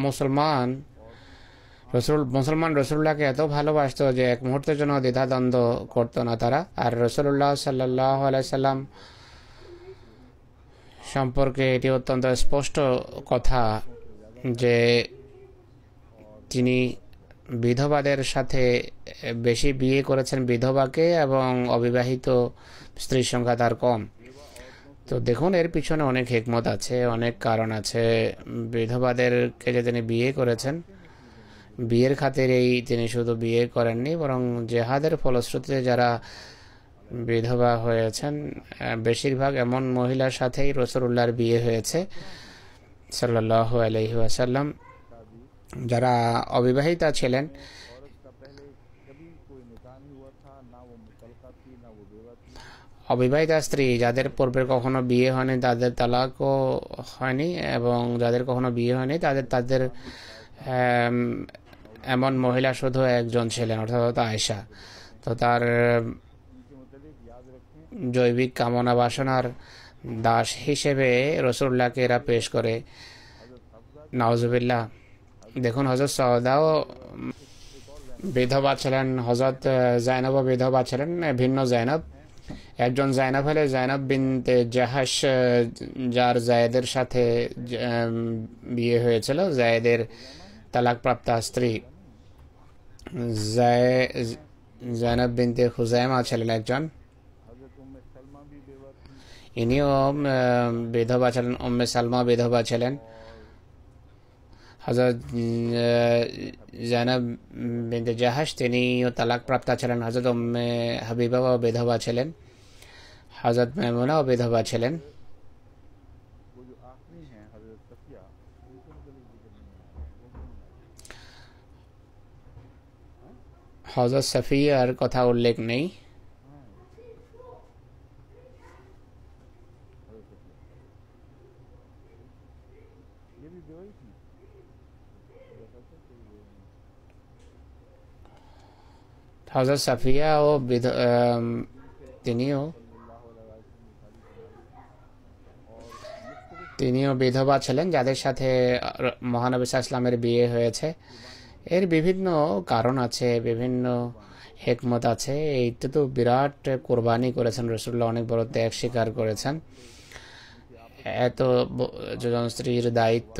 মুসলমান রাসূলুল্লাহকে এত ভালোবাসতো যে এক মুহূর্তের জন্য দ্বিধাদ্বন্দ্ব করতো না তারা। আর রাসূলুল্লাহ সাল্লাল্লাহু আলাইহি ওয়াসাল্লাম সম্পর্কে এটি অত্যন্ত স্পষ্ট কথা যে তিনি বিধবাদের সাথে বেশি বিয়ে করেছেন, বিধবাকে, এবং অবিবাহিত স্ত্রীর সংখ্যা তার কম। তো দেখুন, এর পিছনে অনেক হিকমত আছে, অনেক কারণ আছে। বিধবাদেরকে যে তিনি বিয়ে করেছেন, বিয়ের খাতিরেই তিনি শুধু বিয়ে করেননি, বরং জেহাদের ফলশ্রুতিতে যারা বিধবা হয়েছেন বেশিরভাগ এমন মহিলার সাথেই রাসূলুল্লাহর বিয়ে হয়েছে সাল্লাল্লাহু আলাইহি ওয়াসাল্লাম। যারা অবিবাহিতা ছিলেন, অবিবাহিতা স্ত্রী যাদের পূর্বে কখনো বিয়ে হয়নি, তাদের তালাকও হয়নি, এবং যাদের কখনো বিয়ে হয়নি তাদের এমন মহিলা শুধু একজন ছিলেন, অর্থাৎ আয়েশা। তো তার জৈবিক কামনা বাসনার দাস হিসেবে রাসূলুল্লাহকে এরা পেশ করে। নাউজুবিল্লাহ। দেখুন, হযরত সাউদাও বিধবা ছিলেন, হযরত জায়নবও বিধবা ছিলেন, ভিন্ন জায়নব। একজন জায়নব হলে জায়নব বিনতে জাহাশ, যার জায়েদের সাথে বিয়ে হয়েছিল, জায়েদের তালাকপ্রাপ্তা স্ত্রী। জায়নব বিনতে খুজাইমা ছিলেন একজন, ইনিও বিধবা ছিলেন। উম্মে সালমা বিধবা ছিলেন। হযরত জায়নব বিনতে জাহাশ তিনিও তালাকপ্রাপ্তা ছিলেন। হযরত উম্মে হাবিবাও বিধবা ছিলেন। হযরত মাইমুনাও বিধবা ছিলেন। হযরত সাফিয়ার কথা উল্লেখ নেই। হযরত সাফিয়া ও তিনিও বিধবা ছিলেন, যাদের সাথে মহানবী সাল্লাল্লাহু আলাইহি ওয়াসাল্লামের বিয়ে হয়েছে। এর বিভিন্ন কারণ আছে, বিভিন্ন হিকমত আছে। এইটা তো বিরাট কোরবানি করেছেন রাসূলুল্লাহ, অনেক বড় ত্যাগ স্বীকার করেছেন। এত জন স্ত্রীর দায়িত্ব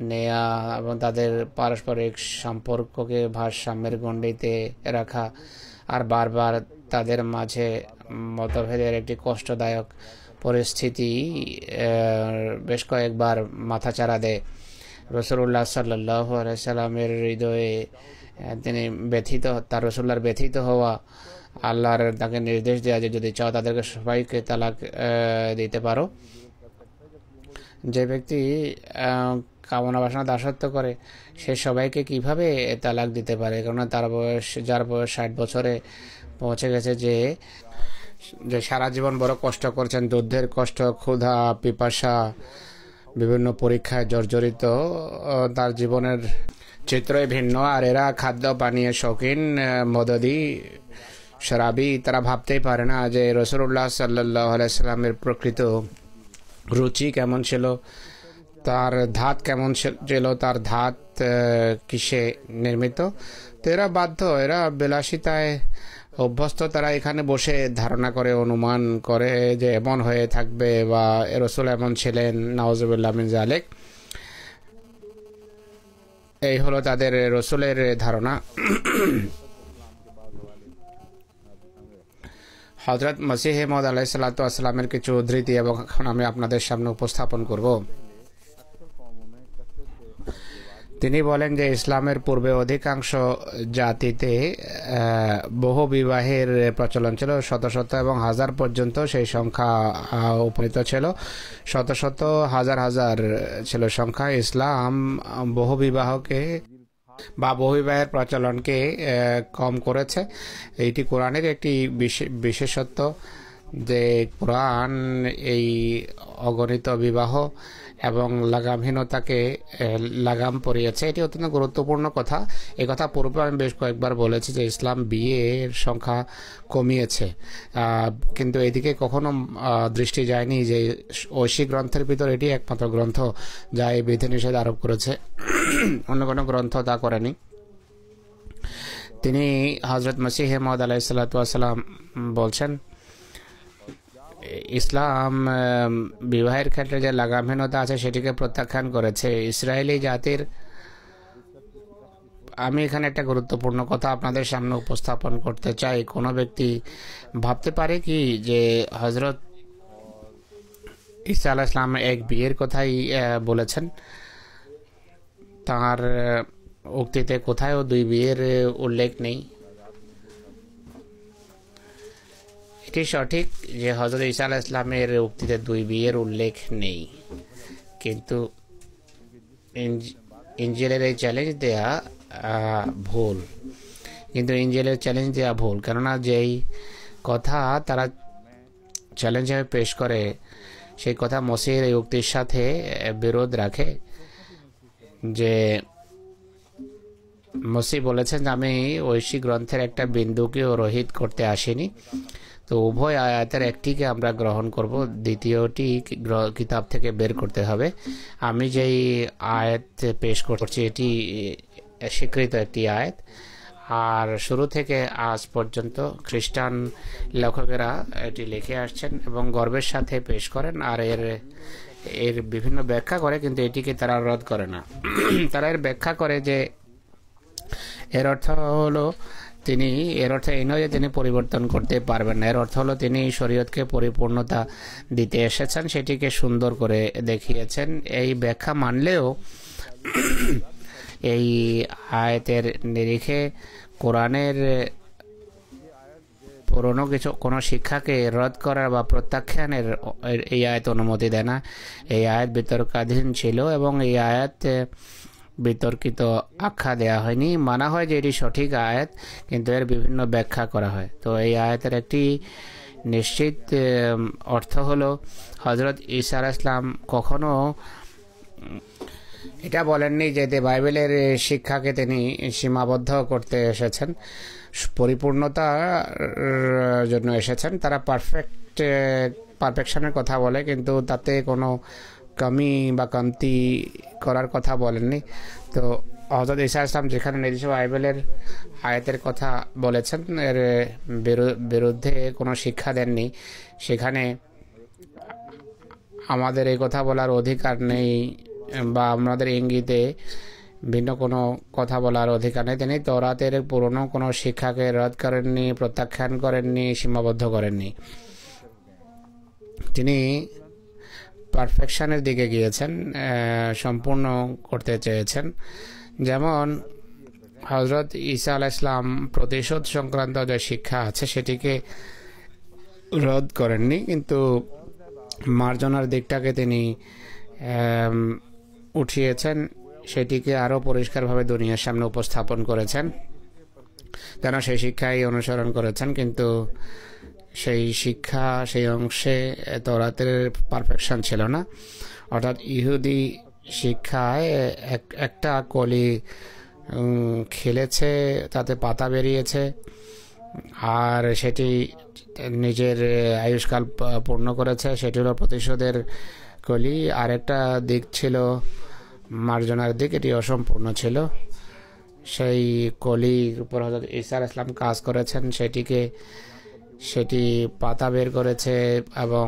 নেয়া এবং তাদের পারস্পরিক সম্পর্ককে ভারসাম্যের গণ্ডিতে রাখা, আর বারবার তাদের মাঝে মতভেদের একটি কষ্টদায়ক পরিস্থিতি বেশ কয়েকবার মাথাচাড়া দেয়। রাসূলুল্লাহ সাল্লাল্লাহু আলাইহি সাল্লামের হৃদয়ে তিনি ব্যথিত, তার রাসূলুল্লাহর ব্যথিত হওয়া, আল্লাহর তাকে নির্দেশ দেওয়া যে যদি চাও তাদেরকে সবাইকে তালাক দিতে পারো। যে ব্যক্তি কামনা বাসনা দাসত্ব করে সে সবাইকে কিভাবে তালাক দিতে পারে? কারণ তার বয়স, যার বয়স 60 বছরে পৌঁছে গেছে, যে সারা জীবন বড় কষ্ট করছেন, যুদ্ধের কষ্ট, ক্ষুধা, পিপাসা, বিভিন্ন পরীক্ষায় জর্জরিত, তার জীবনের চিত্রই ভিন্ন। আর এরা খাদ্য পানীয় শৌখিন, মদদি, শরাবি। তারা ভাবতেই পারে না যে রাসূলুল্লাহ সাল্লাল্লাহু আলাইহি সাল্লামের প্রকৃত রুচি কেমন ছিল, তার ধাত কেমন ছিল, তার ধাত কিসে নির্মিত। তো এরা বাধ্য, এরা বিলাসিতায় অভ্যস্ত। তারা এখানে বসে ধারণা করে, অনুমান করে যে এমন হয়ে থাকবে বা রাসূল এমন ছিলেন, নাউজুবিল্লাহ মিন যালিক। এই হলো তাদের রাসূলের ধারণা। হযরত মসিহ মউদ আলাইহিস সালাতু ওয়াস সালামের কিছু উদ্ধৃতি এবং এখন আমি আপনাদের সামনে উপস্থাপন করব। তিনি বলেন যে ইসলামের পূর্বে অধিকাংশ জাতিতে বহু বিবাহের প্রচলন ছিল, শত শত এবং হাজার পর্যন্ত সেই সংখ্যা উপনীত ছিল, শত শত হাজার হাজার ছিল সংখ্যা। ইসলাম বহু বিবাহকে বা বহু বিবাহের প্রচলনকে কম করেছে। এইটি কোরআনের একটি বিশেষত্ব যে কোরআন এই অগণিত বিবাহ এবং লাগামহীনতাকে লাগাম পরিয়েছে। এটি অত্যন্ত গুরুত্বপূর্ণ কথা। এই কথা পূর্বে আমি বেশ কয়েকবার বলেছি যে ইসলাম বিয়ের সংখ্যা কমিয়েছে, কিন্তু এদিকে কখনো দৃষ্টি যায়নি যে ঐশী গ্রন্থের ভিতর এটি একমাত্র গ্রন্থ যা এই বিধিনিষেধ আরোপ করেছে, অন্য কোনো গ্রন্থ তা করেনি। তিনি হযরত মসিহ মউদ আলাইহিস সালাতু ওয়াস সালাম বলছেন, ইসলাম বিবাহের ক্ষেত্রে যে লাগামহীনতা আছে সেটিকে প্রত্যাখ্যান করেছে। ইসরায়েলি জাতির, আমি এখানে একটা গুরুত্বপূর্ণ কথা আপনাদের সামনে উপস্থাপন করতে চাই। কোনো ব্যক্তি ভাবতে পারে কি যে হযরত ঈসা আলাইহিস সালাম এক বিয়ের কথাই বলেছেন, তার উক্তিতে কোথাও দুই বিয়ের উল্লেখ নেই। এটি সঠিক যে হযরত ঈসা আলাইহিস সালামের উক্তিতে দুই বিয়ের উল্লেখ নেই, কিন্তু ইনজিলের এই চ্যালেঞ্জ দেয়া ভুল। ইনজিলের চ্যালেঞ্জ দেওয়া ভুল, কেননা যেই কথা তারা চ্যালেঞ্জ হিসেবে পেশ করে সেই কথা মসিহের এই উক্তির সাথে বিরোধ রাখে। যে মসিহ বলেছেন যে আমি ঐশী গ্রন্থের একটা বিন্দুকেও রহিত করতে আসিনি। তো উভয় আয়াতের একটিকে আমরা গ্রহণ করব, দ্বিতীয়টি কিতাব থেকে বের করতে হবে। আমি যেই আয়াত পেশ করছি এটি স্বীকৃত একটি আয়াত, আর শুরু থেকে আজ পর্যন্ত খ্রিস্টান লেখকেরা এটি লিখে আসছেন এবং গর্বের সাথে পেশ করেন, আর এর বিভিন্ন ব্যাখ্যা করে, কিন্তু এটিকে তারা রদ করে না। তারা এর ব্যাখ্যা করে যে এর অর্থ হলো এর অর্থ এই নয় যে তিনি পরিবর্তন করতে পারবেন না। এর অর্থ হলো তিনি শরীয়তকে পরিপূর্ণতা দিতে এসেছেন, সেটিকে সুন্দর করে দেখিয়েছেন। এই ব্যাখ্যা মানলেও এই আয়াতের নিরিখে কোরআনের পুরনো কোনো শিক্ষাকে রদ করার বা প্রত্যাখ্যানের এই আয়াত অনুমতি দেয় না। এই আয়াত বিতর্কাধীন ছিল এবং এই আয়াত বিতর্কিত আখ্যা দেয়া হয়নি। মানা হয় যে এটি সঠিক আয়াত, কিন্তু এর বিভিন্ন ব্যাখ্যা করা হয়। তো এই আয়াতের একটি নিশ্চিত অর্থ হলো হযরত ঈসা আলাইহিস সালাম কখনো এটা বলেননি যে বাইবেলের শিক্ষাকে তিনি সীমাবদ্ধ করতে এসেছেন, পরিপূর্ণতার জন্য এসেছেন। তারা পারফেকশনের কথা বলে, কিন্তু তাতে কোনো কমি বা কমতি করার কথা বলেননি। তো হযরত ঈসা আলাইহিস সালাম যেখানে নিজস্ব বাইবেলের আয়াতের কথা বলেছেন, এর বিরুদ্ধে কোনো শিক্ষা দেননি, সেখানে আমাদের এই কথা বলার অধিকার নেই বা আমাদের ইঙ্গিতে ভিন্ন কোনো কথা বলার অধিকার নেই। তিনি তওরাতের পুরনো কোনো শিক্ষাকে রদ করেননি, প্রত্যাখ্যান করেননি, সীমাবদ্ধ করেননি। তিনি পারফেকশনের দিকে গিয়েছেন, সম্পূর্ণ করতে চেয়েছেন। যেমন হজরত ঈসা আলাইহিস সালাম প্রতিশোধ সংক্রান্ত যে শিক্ষা আছে সেটিকে রদ করেননি, কিন্তু মার্জনার দিকটাকে তিনি উঠিয়েছেন, সেটিকে আরও পরিষ্কারভাবে দুনিয়ার সামনে উপস্থাপন করেছেন, যেন সেই শিক্ষাই অনুসরণ করেছেন। কিন্তু সেই শিক্ষা, সেই অংশে তওরাতের পারফেকশন ছিল না। অর্থাৎ ইহুদি শিক্ষায় একটা কলি খেলেছে, তাতে পাতা বেরিয়েছে, আর সেটি নিজের আয়ুষ্কাল পূর্ণ করেছে, সেটি হলো প্রতিশোধের কলি। আরেকটা দিক ছিল মার্জনার দিক, এটি অসম্পূর্ণ ছিল। সেই কলির উপর হযরত ঈসা আলাইহিস সালাম কাজ করেছেন, সেটি পাতা বের করেছে এবং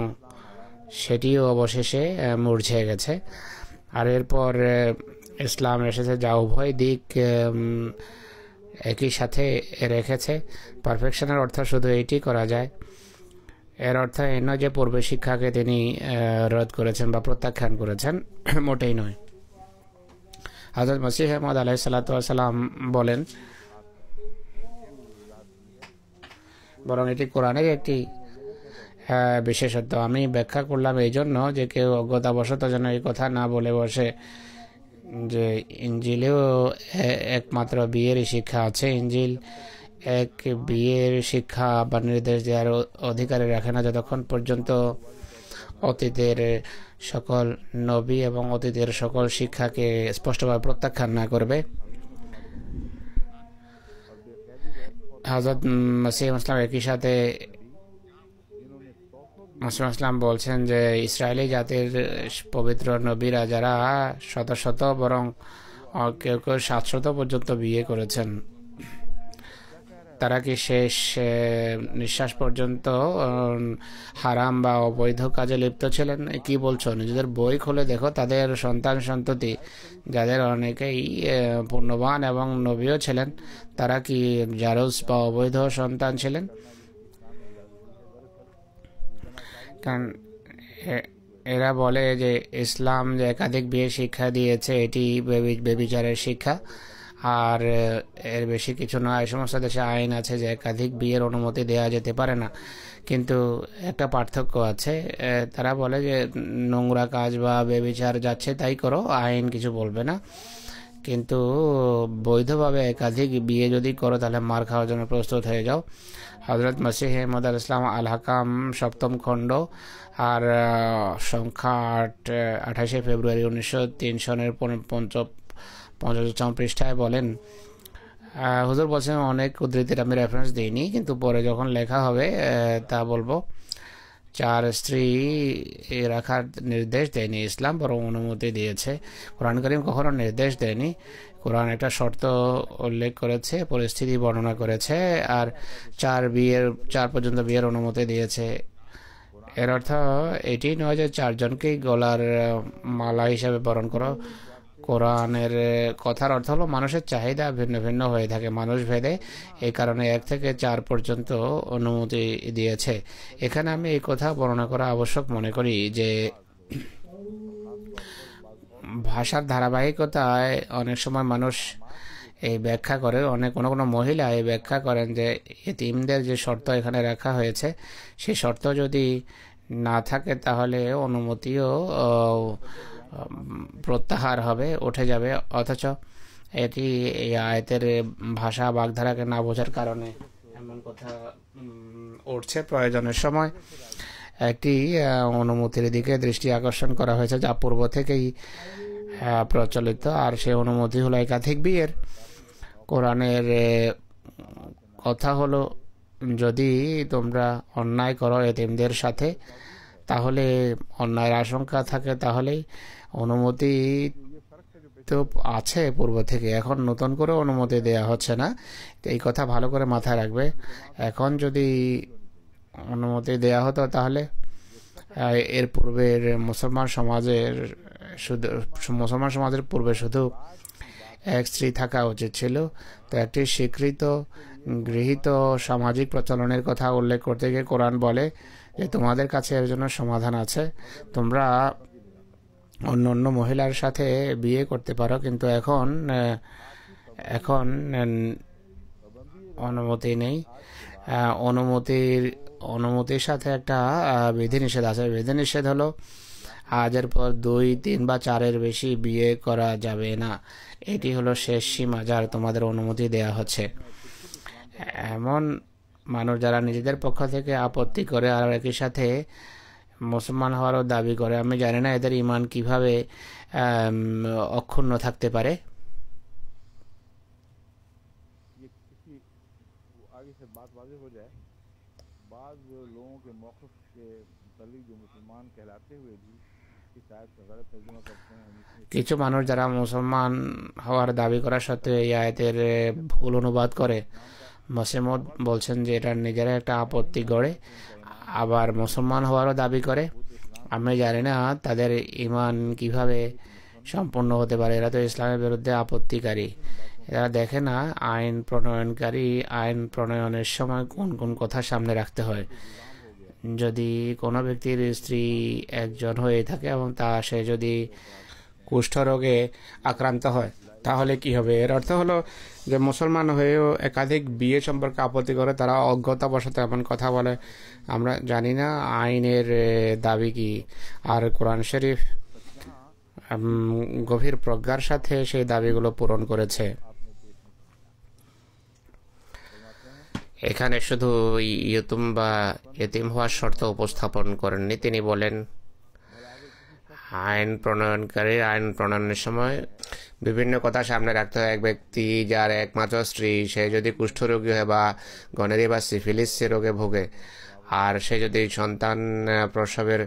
সেটিও অবশেষে মূর্ছে গেছে। আর এরপর ইসলাম এসেছে, যা উভয় দিক একই সাথে রেখেছে। পারফেকশনের অর্থ শুধু এইটি করা যায়, এর অর্থ এই নয় যে পূর্বে শিক্ষাকে তিনি রদ করেছেন বা প্রত্যাখ্যান করেছেন, মোটেই নয়। হযরত মসিহ মাউদ আলাইহিস সালাতু ওয়াস সালাম বলেন, বরং এটি কোরআনের একটি বিশেষত্ব। আমি ব্যাখ্যা করলাম এই জন্য যে কেউ অজ্ঞতাবশত যেন এই কথা না বলে বসে যে ইনজিলেও একমাত্র বিয়েরই শিক্ষা আছে। ইনজিল এক বিয়ের শিক্ষা বা নির্দেশ দেওয়ার অধিকারে রাখে না যতক্ষণ পর্যন্ত অতীতের সকল নবী এবং অতীতের সকল শিক্ষাকে স্পষ্টভাবে প্রত্যাখ্যান না করবে। হযরত মসিহ ইসলাম একই সাথে মুসলিম বলছেন যে ইসরায়েলি জাতির পবিত্র নবীরা যারা শত শত, বরং কেউ কেউ 700 পর্যন্ত বিয়ে করেছেন, তারা কি শেষ নিঃশ্বাস পর্যন্ত হারাম বা অবৈধ কাজে লিপ্ত ছিলেন? কি বলছো? নিজেদের বই খুলে দেখো, তাদের সন্তান সন্ততি যাদের অনেকেই পূর্ণবান এবং নবীও ছিলেন, তারা কি জারজ বা অবৈধ সন্তান ছিলেন? কারণ এরা বলে যে ইসলাম যে একাধিক বিয়ে শিক্ষা দিয়েছে, এটি বেবিচারের শিক্ষা, আর এর বেশি কিছু নয়। এই সমস্ত দেশে আইন আছে যে একাধিক বিয়ের অনুমতি দেওয়া যেতে পারে না, কিন্তু একটা পার্থক্য আছে। তারা বলে যে নোংরা কাজ বা বেবিচার যাচ্ছে তাই করো, আইন কিছু বলবে না, কিন্তু বৈধভাবে একাধিক বিয়ে যদি করো তাহলে মার খাওয়ার জন্য প্রস্তুত হয়ে যাও। হযরত মসিহ মাউদ আলাইহিস সালাম আল হাকাম 7ম খণ্ড আর সংখ্যা 28 ফেব্রুয়ারি 1903 সনের 55 পৃষ্ঠায় বলেন, হুজুর বলছেন অনেক উদ্ধৃতির আমি রেফারেন্স দিইনি, কিন্তু পরে যখন লেখা হবে তা বলবো। 4 স্ত্রী রাখার নির্দেশ দেয়নি ইসলাম, বরং অনুমতি দিয়েছে। কোরআন কারীম কখনো নির্দেশ দেয়নি, কোরআন একটা শর্ত উল্লেখ করেছে, পরিস্থিতি বর্ণনা করেছে, আর 4 পর্যন্ত বিয়ের অনুমতি দিয়েছে। এর অর্থ এটি নয় যে 4 জনকেই গলার মালা হিসাবে বরণ করো। কোরআনের কথার অর্থ হলো মানুষের চাহিদা ভিন্ন ভিন্ন হয়ে থাকে মানুষ ভেদে, এই কারণে 1 থেকে 4 পর্যন্ত অনুমতি দিয়েছে। এখানে আমি এই কথা বর্ণনা করা আবশ্যক মনে করি যে ভাষার ধারাবাহিকতায় অনেক সময় মানুষ এই ব্যাখ্যা করে, কোনো মহিলা এই ব্যাখ্যা করেন যে ইতিমদের যে শর্ত এখানে রাখা হয়েছে সেই শর্ত যদি না থাকে তাহলে অনুমতিও প্রত্যাহার হবে, উঠে যাবে। অথচ এটি এই আয়াতের ভাষা বাগধারাকে না বোঝার কারণে এমন কথা উঠছে। প্রয়োজনের সময় একটি অনুমতির দিকে দৃষ্টি আকর্ষণ করা হয়েছে যা পূর্ব থেকেই প্রচলিত, আর সেই অনুমতি হলো একাধিক বিয়ের। কোরআনের কথা হলো যদি তোমরা অন্যায় করো এতিমদের সাথে, তাহলে অন্যায়ের আশঙ্কা থাকে, তাহলেই অনুমতি তো আছে পূর্ব থেকে, এখন নতুন করে অনুমতি দেয়া হচ্ছে না। এই কথা ভালো করে মাথায় রাখবে। এখন যদি অনুমতি দেয়া হতো তাহলে এর পূর্বের মুসলমান সমাজের পূর্বে শুধু এক স্ত্রী থাকা উচিত ছিল। তো একটি স্বীকৃত গৃহীত সামাজিক প্রচলনের কথা উল্লেখ করতে গিয়ে কোরআন বলে যে তোমাদের কাছে এর জন্য সমাধান আছে, তোমরা অন্য অন্য মহিলার সাথে বিয়ে করতে পারো, কিন্তু এখন এখন অনুমতি নেই। অনুমতির অনুমতির সাথে একটা বিধিনিষেধ আছে। বিধিনিষেধ হলো আজের পর 2, 3 বা 4-এর বেশি বিয়ে করা যাবে না। এটি হলো শেষ সীমা যার তোমাদের অনুমতি দেয়া হচ্ছে। এমন মানুষ যারা নিজেদের পক্ষ থেকে আপত্তি করে আর একই সাথে মুসলমান হওয়ারও দাবি করে, আমি জানি না এদের ইমান কিভাবে অক্ষুণ্ণ থাকতে পারে। आगे से बात वाज़ेह हो जाए, बाद लोगों के मौक़िफ़ के मुतालिक जो मुसलमान कहलाते हुए भी इस आयत का गलत तर्जुमा करते हैं। কিছু মানুষ যারা মুসলমান হওয়ার দাবি করা সত্ত্বেও এই আয়াতের ভুল অনুবাদ করে, মসিমদ বলছেন যে এটা নিজেরা একটা আপত্তি গড়ে, আবার মুসলমান হওয়ারও দাবি করে। আমি জানি না তাদের ইমান কিভাবে সম্পূর্ণ হতে পারে। এরা তো ইসলামের বিরুদ্ধে আপত্তিকারী। এরা দেখে না আইন প্রণয়নকারী আইন প্রণয়নের সময় কোন কোন কথা সামনে রাখতে হয়। যদি কোনো ব্যক্তির স্ত্রী একজন হয়ে থাকে এবং সে যদি কুষ্ঠরোগে আক্রান্ত হয়, তাহলে কি হবে? এর অর্থ হলো যে মুসলমান হয়েও একাধিক বিয়ে সম্পর্কে আপত্তি করে, তারা অজ্ঞতাবশত এমন কথা বলে। আমরা জানি না আইনের দাবি কি। আর কোরআন শরীফ গভীর প্রজ্ঞার সাথে সেই দাবিগুলো পূরণ করেছে। এখানে শুধু ইয়তুম বা এতিম হওয়ার শর্ত উপস্থাপন করেননি, তিনি বলেন আইন প্রণয়নকারী আইন প্রণয়নের সময় বিভিন্ন কথা সামনে রাখতে হয়। এক ব্যক্তি যার একমাত্র স্ত্রী, সে যদি কুষ্ঠরোগী হয় বা গনেরিয়া বা সিফিলিস রোগে ভোগে, আর সে যদি সন্তান প্রসবের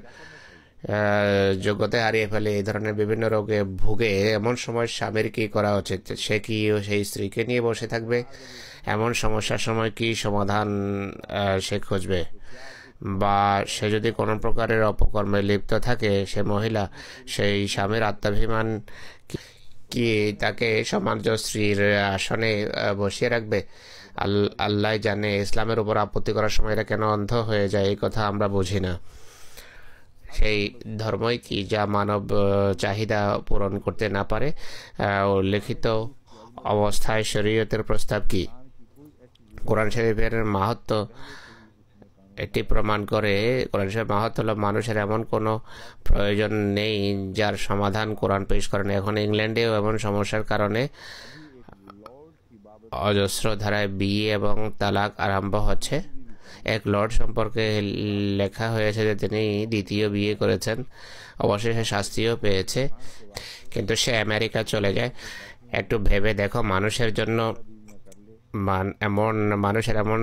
যোগ্যতা হারিয়ে ফেলে, এই ধরনের বিভিন্ন রোগে ভুগে, এমন সময় স্বামীর কী করা উচিত? সে কি সেই স্ত্রীকে নিয়ে বসে থাকবে? এমন সমস্যার সময় কি সমাধান সে খুঁজবে? বা সে যদি কোনো প্রকারের অপকর্মে লিপ্ত থাকে, সে মহিলা, সেই স্বামীর আত্মাভিমান কি তাকে সমাজ স্ত্রীর আসনে বসিয়ে রাখবে? আল্লাহ জানে। ইসলামের উপর আপত্তি করার সময় এরা কেন অন্ধ হয়ে যায়, এই কথা আমরা বুঝি না। সেই ধর্মই কি যা মানব চাহিদা পূরণ করতে না পারে? লিখিত অবস্থায় শরীয়তের প্রস্তাব কি? কোরআন শরীফের মাহাত্ম্য এটি প্রমাণ করে। কোরআন শরীফের মাহাত্ম্য হলো মানুষের এমন কোনো প্রয়োজন নেই যার সমাধান কোরআন পেশ করেন। এখন ইংল্যান্ডেও এমন সমস্যার কারণে অজস্র ধারায় বিয়ে এবং তালাক আরম্ভ হচ্ছে। এক লর্ড সম্পর্কে লেখা হয়েছে যে তিনি দ্বিতীয় বিয়ে করেছেন, অবশেষে শাস্তিও পেয়েছে, কিন্তু সে আমেরিকা চলে যায়। একটু ভেবে দেখো, মানুষের জন্য মানুষের এমন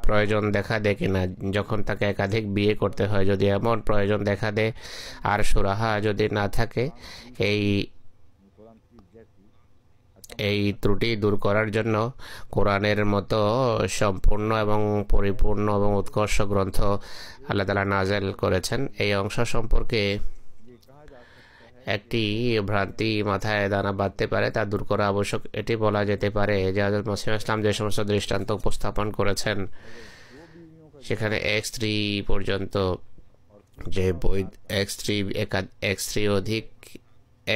প্রয়োজন দেখা দেয় কিনা যখন তাকে একাধিক বিয়ে করতে হয়? যদি এমন প্রয়োজন দেখা দেয় আর সুরাহা যদি না থাকে, এই ত্রুটি দূর করার জন্য কোরআনের মতো সম্পূর্ণ এবং পরিপূর্ণ এবং উৎকর্ষ গ্রন্থ আল্লাহ তাআলা নাযিল করেছেন। এই অংশ সম্পর্কে একটি ভ্রান্তি মাথায় দানা বাঁধতে পারে, তা দূর করা আবশ্যক। এটি বলা যেতে পারে যে হযরত মসিহ ইসলাম যে সমস্ত দৃষ্টান্ত উপস্থাপন করেছেন, সেখানে এক স্ত্রী পর্যন্ত, যে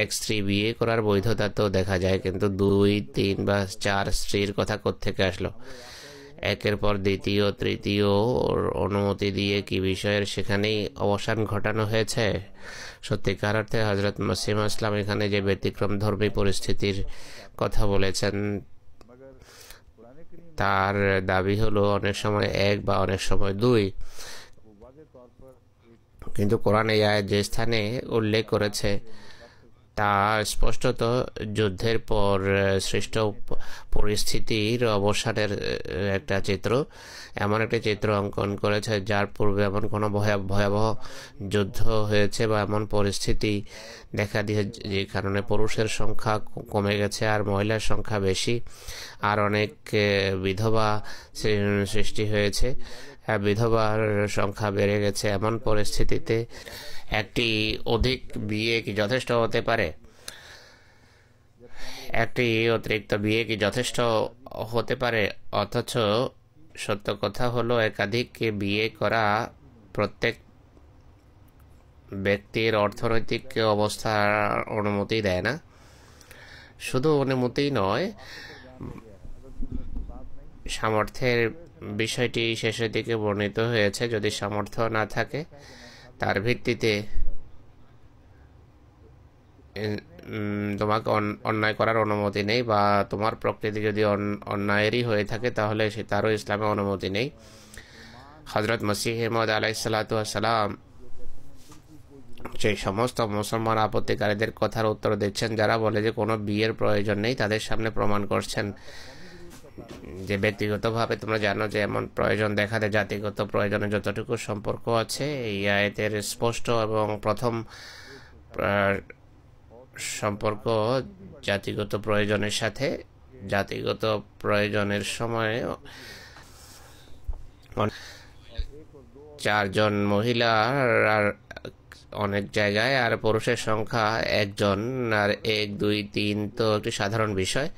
এক স্ত্রী বিয়ে করার বৈধতা তো দেখা যায়, কিন্তু 2, 3 বা 4 স্ত্রীর কথা কোত্থেকে আসলো? একের পর দ্বিতীয়, তৃতীয় অনুমতি দিয়ে কি বিষয়ের সেখানেই অবসান ঘটানো হয়েছে? সত্যিকার অর্থে হযরত মসিহ ইসলাম এখানে যে ব্যতিক্রম ধর্মী পরিস্থিতির কথা বলেছেন, তার দাবি হলো অনেক সময় 1 বা অনেক সময় 2। কিন্তু কোরআন এই আয়াত যে স্থানে উল্লেখ করেছে তা স্পষ্টত যুদ্ধের পর সৃষ্ট পরিস্থিতির অবসানের একটা চিত্র, এমন একটা চিত্র অঙ্কন করেছে যার পূর্বে এমন কোনো ভয়াবহ যুদ্ধ হয়েছে বা এমন পরিস্থিতি দেখা দিয়েছে যে কারণে পুরুষের সংখ্যা কমে গেছে আর মহিলার সংখ্যা বেশি, আর অনেক বিধবা সৃষ্টি হয়েছে, বিধবার সংখ্যা বেড়ে গেছে। এমন পরিস্থিতিতে একটি অধিক বিয়ে কি যথেষ্ট হতে পারে? একটি অতিরিক্ত বিয়ে কি যথেষ্ট হতে পারে? অথচ সত্য কথা হলো একাধিক বিয়ে করা প্রত্যেক ব্যক্তির অর্থনৈতিক অবস্থার অনুমতি দেয় না। শুধু অনুমতি নয়, সামর্থ্যের বিষয়টি শেষের দিকে বর্ণিত হয়েছে। যদি সামর্থ্য না থাকে, তার ভিত্তিতে তোমাকে অন্যায় করার অনুমতি নেই, বা তোমার প্রকৃতি যদি অন্যায়েরই হয়ে থাকে তাহলে তারও ইসলামে অনুমতি নেই। হজরত মসিহ মওউদ আলাইহিসসালাম সেই সমস্ত মুসলমান আপত্তিকারীদের কথার উত্তর দিচ্ছেন যারা বলে যে কোনো বিয়ের প্রয়োজন নেই। তাদের সামনে প্রমাণ করছেন যে ব্যক্তিগতভাবে তোমরা জানো যে এমন প্রয়োজন দেখা দেয়, জাতিগত প্রয়োজনে যতটুকু সম্পর্ক আছে এই আয়াতের স্পষ্ট, এবং প্রথম সম্পর্ক জাতিগত প্রয়োজনের সাথে। জাতিগত প্রয়োজনের সময় 4 জন মহিলা আর অনেক জায়গায়, আর পুরুষের সংখ্যা 1 জন, আর 1 2 3 তো একটি সাধারণ বিষয়।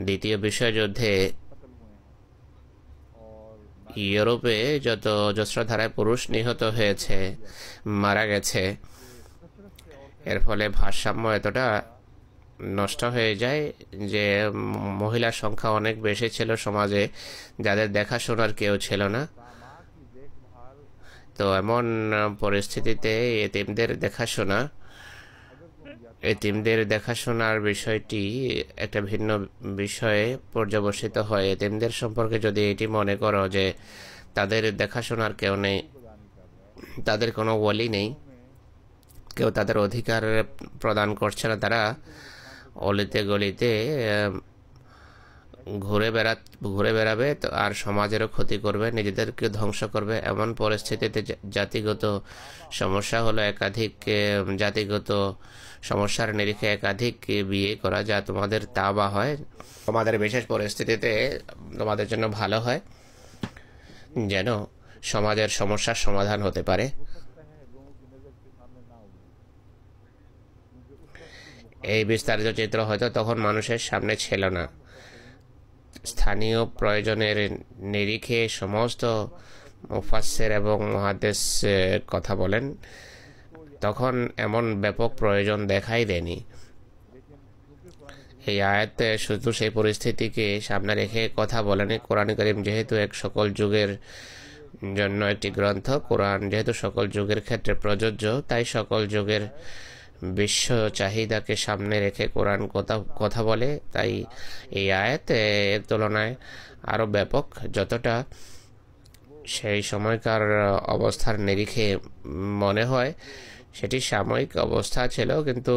দ্বিতীয় বিশ্বযুদ্ধে ইউরোপে যত অজস্রধারায় পুরুষ নিহত হয়েছে, মারা গেছে, এর ফলে ভারসাম্য এতটা নষ্ট হয়ে যায় যে মহিলার সংখ্যা অনেক বেশি ছিল সমাজে, যাদের দেখাশোনার কেউ ছিল না। তো এমন পরিস্থিতিতে এতিমদের দেখাশোনার বিষয়টি একটা ভিন্ন বিষয়ে পর্যবসিত হয়। এতিমদের সম্পর্কে যদি এটি মনে করো যে তাদের দেখাশোনার কেউ নেই, তাদের কোনো ওয়ালি নেই, কেউ তাদের অধিকার প্রদান করছে না, তারা অলিতে গলিতে ঘুরে বেড়াবে আর সমাজেরও ক্ষতি করবে, নিজেদেরকে ধ্বংস করবে। এমন পরিস্থিতিতে জাতিগত সমস্যা হলো জাতিগত সমস্যার নিরিখে একাধিক বিয়ে করা, যা তোমাদের তাবা হয়, তোমাদের বিশেষ পরিস্থিতিতে তোমাদের জন্য ভালো হয়, যেন সমাজের সমস্যার সমাধান হতে পারে। এই বিস্তারিত চিত্র হয়তো তখন মানুষের সামনে ছিল না। স্থানীয় প্রয়োজনের নিরিখে সমস্ত মুফাসসির এবং মুহাদ্দিস কথা বলেন, তখন এমন ব্যাপক প্রয়োজন দেখাই দেয়নি। এই আয়াতে শুধু সেই পরিস্থিতিকে সামনে রেখে কথা বলেনি। কোরআন কারীম যেহেতু সকল যুগের জন্য একটি গ্রন্থ, কোরআন যেহেতু সকল যুগের ক্ষেত্রে প্রযোজ্য, তাই সকল যুগের বিশ্ব চাহিদাকে সামনে রেখে কোরআন কথা বলে। তাই এই আয়াত এর তুলনায় আরও ব্যাপক, যতটা সেই সময়কার অবস্থার নিরিখে মনে হয় সেটি সাময়িক অবস্থা ছিল, কিন্তু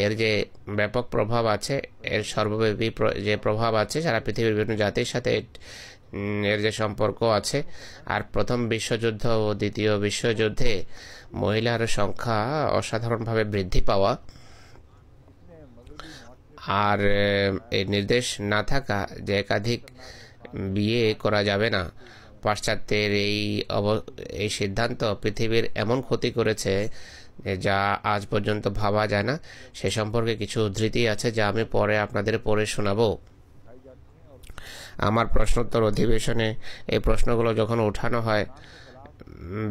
এর যে ব্যাপক প্রভাব আছে, এর সর্বব্যাপী যে প্রভাব আছে, সারা পৃথিবীর বিভিন্ন জাতির সাথে এর যে সম্পর্ক আছে। আর প্রথম বিশ্বযুদ্ধ ও দ্বিতীয় বিশ্বযুদ্ধে মহিলার সংখ্যা অসাধারণভাবে বৃদ্ধি পাওয়া, আর এই নির্দেশ না থাকা যে একাধিক বিয়ে করা যাবে না, পাশ্চাত্যের এই সিদ্ধান্ত পৃথিবীর এমন ক্ষতি করেছে যা আজ পর্যন্ত ভাবা যায় না। সে সম্পর্কে কিছু উদ্ধৃতি আছে যা আমি পরে আপনাদের পড়ে শোনাবো। আমার প্রশ্নোত্তর অধিবেশনে এই প্রশ্নগুলো যখন উঠানো হয়,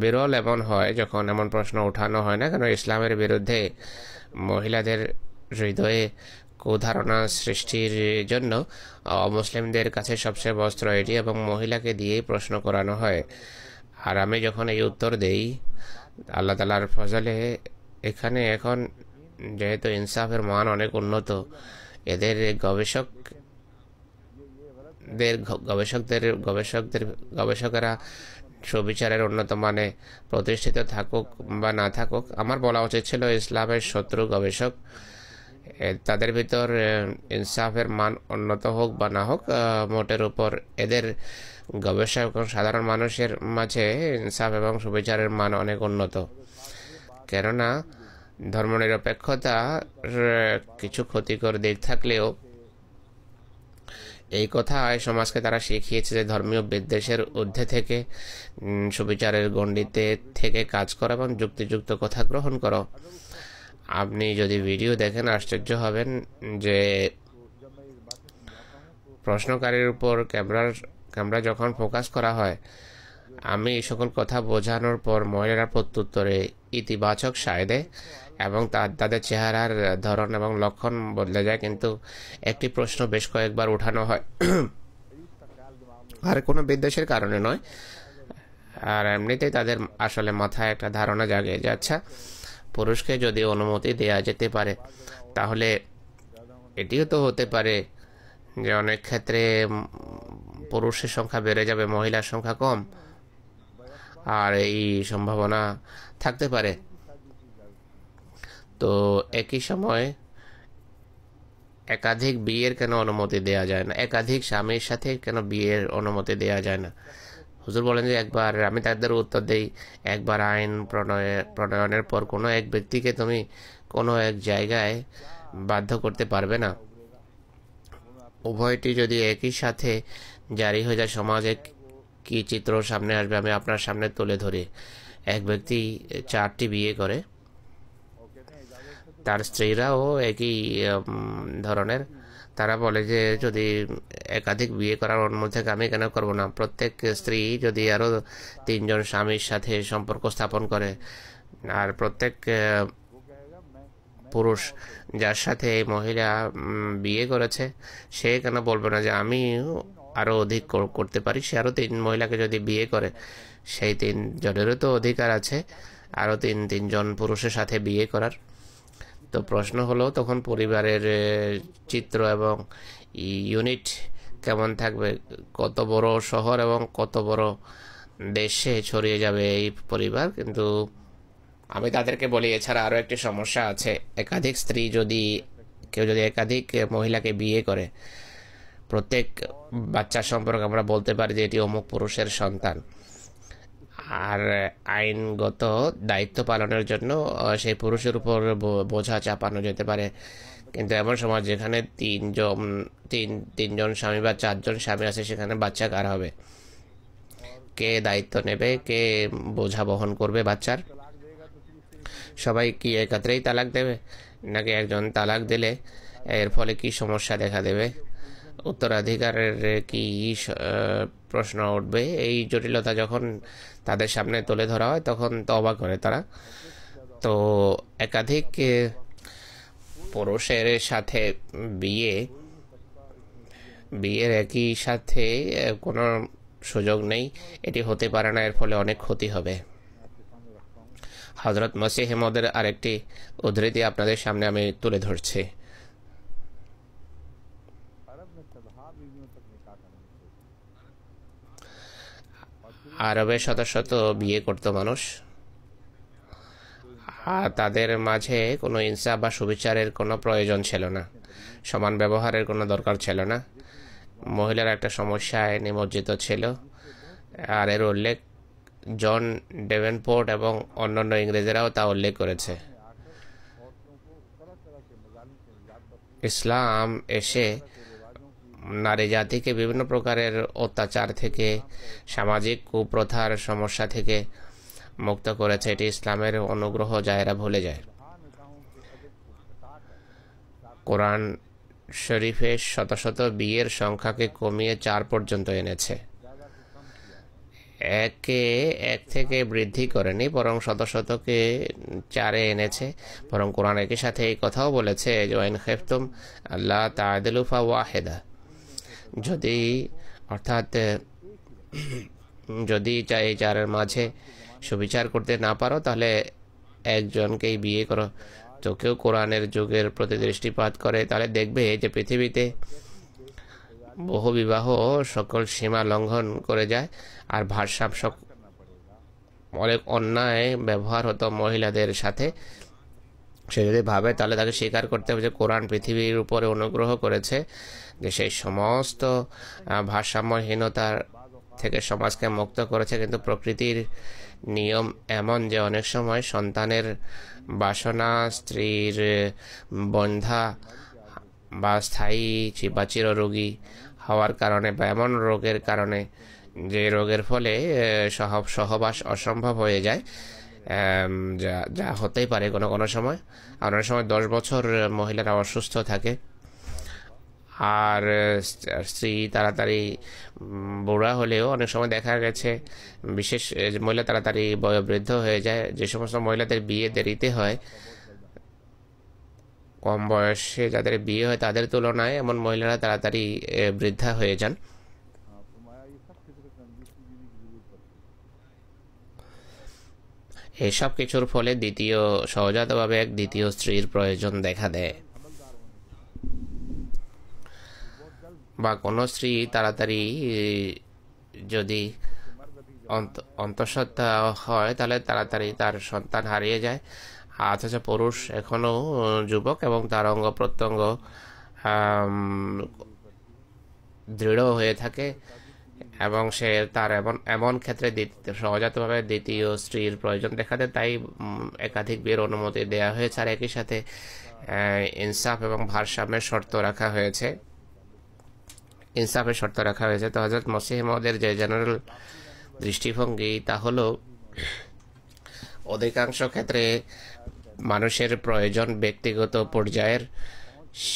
বিরল এমন হয় যখন এমন প্রশ্ন উঠানো হয় না, কেন ইসলামের বিরুদ্ধে মহিলাদের হৃদয়ে কুধারণা সৃষ্টির জন্য অমুসলিমদের কাছে সবচেয়ে বস্ত্র এটি, এবং মহিলাকে দিয়েই প্রশ্ন করানো হয়। আর আমি যখন এই উত্তর দেই, আল্লাহ তাআলার ফজলে এখানে এখন যেহেতু ইনসাফের মান অনেক উন্নত, এদের গবেষকেরা সুবিচারের উন্নত মানে প্রতিষ্ঠিত থাকুক বা না থাকুক, আমার বলা উচিত ছিল ইসলামের শত্রু গবেষক, তাদের ভিতর ইনসাফের মান উন্নত হোক বা না হোক, মোটের উপর এদের গবেষক এবং সাধারণ মানুষের মাঝে ইনসাফ এবং সুবিচারের মান অনেক উন্নত। কেননা ধর্মনিরপেক্ষতা কিছু ক্ষতিকর দিক থাকলেও এই কথা সমাজকে তারা শিখিয়েছে যে ধর্মীয় বিদ্বেষের ঊর্ধ্বে থেকে সুবিচারের গণ্ডিতে থেকে কাজ করো এবং যুক্তিযুক্ত কথা গ্রহণ করো। আপনি যদি ভিডিও দেখেন আশ্চর্য হবেন যে প্রশ্নকারীর উপর ক্যামেরা যখন ফোকাস করা হয়, আমি এই সকল কথা বোঝানোর পর মহিলারা প্রত্যুত্তরে ইতিবাচক সায় দেয় এবং তাদের চেহারার ধরন এবং লক্ষণ বদলে যায়, কিন্তু একটি প্রশ্ন বেশ কয়েকবার উঠানো হয়, আর কোনো বিদ্বেষের কারণে নয়, আর এমনিতেই তাদের আসলে মাথায় একটা ধারণা জাগে যে আচ্ছা, পুরুষকে যদি অনুমতি দেয়া যেতে পারে তাহলে এটিও তো হতে পারে যে অনেক ক্ষেত্রে পুরুষের সংখ্যা বেড়ে যাবে, মহিলার সংখ্যা কম, আর এই সম্ভাবনা থাকতে পারে। তো একই সময় একাধিক বিয়ের কেন অনুমতি দেওয়া যায় না, একাধিক স্বামীর সাথে কেন বিয়ের অনুমতি দেওয়া যায় না? হুজুর বলেন যে একবার, আমি তাদের উত্তর দেই, একবার আইন প্রণয়নের পর কোনো এক ব্যক্তিকে তুমি কোনো এক জায়গায় বাধ্য করতে পারবে না। উভয়টি যদি একই সাথে জারি হয়ে যায়, সমাজে কি চিত্র সামনে আসবে আমি আপনার সামনে তুলে ধরি। এক ব্যক্তি 4টি বিয়ে করে, তার স্ত্রীরাও একই ধরনের। তারা বলে যে যদি একাধিক বিয়ে করার অনুমতি থেকে আমি কেন করব না? প্রত্যেক স্ত্রী যদি আরও 3জন স্বামীর সাথে সম্পর্ক স্থাপন করে, আর প্রত্যেক পুরুষ যার সাথে এই মহিলা বিয়ে করেছে সে কেন বলবে না যে আমি আরও অধিক করতে পারি? সে আরও 3 মহিলাকে যদি বিয়ে করে, সেই 3 জনেরও তো অধিকার আছে আরও 3 জন পুরুষের সাথে বিয়ে করার। তো প্রশ্ন হলো তখন পরিবারের চিত্র এবং ইউনিট কেমন থাকবে? কত বড় শহর এবং কত বড় দেশে ছড়িয়ে যাবে এই পরিবার? কিন্তু আমি তাদেরকে বলি এছাড়া আরও একটি সমস্যা আছে। একাধিক স্ত্রী কেউ যদি একাধিক মহিলাকে বিয়ে করে, প্রত্যেক বাচ্চার সম্পর্কে আমরা বলতে পারি যে এটি অমুক পুরুষের সন্তান, আর আইনগত দায়িত্ব পালনের জন্য সেই পুরুষের উপর বোঝা চাপানো যেতে পারে। কিন্তু এমন সমাজ যেখানে তিনজন স্বামী বা 4জন স্বামী আছে, সেখানে বাচ্চা কার হবে? কে দায়িত্ব নেবে? কে বোঝা বহন করবে বাচ্চার? সবাই কি একত্রেই তালাক দেবে, নাকি একজন তালাক দিলে এর ফলে কি সমস্যা দেখা দেবে? উত্তরাধিকারের কি প্রশ্ন উঠবে? এই জটিলতা যখন তাদের সামনে তুলে ধরা হয় তখন তো অবাক করে তারা। তো একাধিক পুরুষের সাথে বিয়ের একই সাথে কোনো সুযোগ নেই, এটি হতে পারে না, এর ফলে অনেক ক্ষতি হবে। হযরত মসিহ মউদের আরেকটি উদ্ধৃতি আপনাদের সামনে আমি তুলে ধরছি। আরবে শত শত বিয়ে করত মানুষ, আর তাদের মাঝে কোনো ইনসাফ বা সুবিচারের কোনো প্রয়োজন ছিল না, সমান ব্যবহারের কোনো দরকার ছিল না। মহিলারা একটা সমস্যায় নিমজ্জিত ছিল, আর এর উল্লেখ জন ডেভেনপোর্ট এবং অন্যান্য ইংরেজরাও তা উল্লেখ করেছে। ইসলাম এসে নারী জাতিকে বিভিন্ন প্রকারের অত্যাচার থেকে, সামাজিক কুপ্রথার সমস্যা থেকে মুক্ত করেছে। এটি ইসলামের অনুগ্রহ যা এরা ভুলে যায়। কোরআন শরীফে শত শত বিয়ের সংখ্যাকে কমিয়ে 4 পর্যন্ত এনেছে। এক থেকে বৃদ্ধি করেনি, বরং শত শতকে 4-এ এনেছে। বরং কোরআন একই সাথে এই কথাও বলেছে যে ওয়াইন খেফতুম আল্লাহ তা'দিলু ফাওয়াহিদা, যদি এই 4-এর মাঝে সুবিচার করতে না পারো তাহলে একজনকেই বিয়ে করো। তো কেউ কোরআনের যুগের প্রতি দৃষ্টিপাত করে তাহলে দেখবে যে পৃথিবীতে বহু বিবাহ সকল সীমা লঙ্ঘন করে যায়, আর ভারসাম্য অনেক অন্যায় ব্যবহার হতো মহিলাদের সাথে। সে যদি ভাবে তাহলে তাকে স্বীকার করতে হবে যে কোরআন পৃথিবীর উপরে অনুগ্রহ করেছে, যে সেই সমস্ত ভারসাম্যহীনতার থেকে সমাজকে মুক্ত করেছে। কিন্তু প্রকৃতির নিয়ম এমন যে অনেক সময় সন্তানের বাসনা, স্ত্রীর বন্ধ্যা বা স্থায়ী বা চিররোগী হওয়ার কারণে, বা এমন রোগের কারণে যে রোগের ফলে সহবাস অসম্ভব হয়ে যায়, যা হতেই পারে কোনো সময়। অনেক সময় 10 বছর মহিলারা অসুস্থ থাকে, আর স্ত্রী তাড়াতাড়ি বুড়া হলেও অনেক সময় দেখা গেছে বিশেষ মহিলা তাড়াতাড়ি বয়োবৃদ্ধ হয়ে যায়। যে সমস্ত মহিলাদের বিয়ে দেরিতে হয়, কম বয়সে যাদের বিয়ে হয় তাদের তুলনায় এমন মহিলারা তাড়াতাড়ি বৃদ্ধা হয়ে যান। हाँ फरमाया ये सब फिक्र करनी की बीवी की जरूरत पड़ती है। এসব কিছুর ফলে সহজাতভাবে এক দ্বিতীয় স্ত্রীর প্রয়োজন দেখা দেয়, अमलदार होने के बहुत जल्द বা কোনো স্ত্রী তাড়াতাড়ি যদি कि मर्द अभी অন্তঃসত্ত্বা হয় তাহলে তাড়াতাড়ি তার সন্তান হারিয়ে যায়। অথচ পুরুষ এখনও যুবক এবং তার অঙ্গ প্রত্যঙ্গ দৃঢ় হয়ে থাকে এবং সে তার এমন ক্ষেত্রে সহজাতভাবে দ্বিতীয় স্ত্রীর প্রয়োজন দেখা দেয়। তাই একাধিক বিয়ের অনুমতি দেওয়া হয়েছে। আর একই সাথে ইনসাফ এবং ভারসাম্যের শর্ত রাখা হয়েছে, ইনসাফের শর্ত রাখা হয়েছে। তো হজরত মসিহ মওদের যে জেনারেল দৃষ্টিভঙ্গি তা হলো অধিকাংশ ক্ষেত্রে মানুষের প্রয়োজন ব্যক্তিগত পর্যায়ের,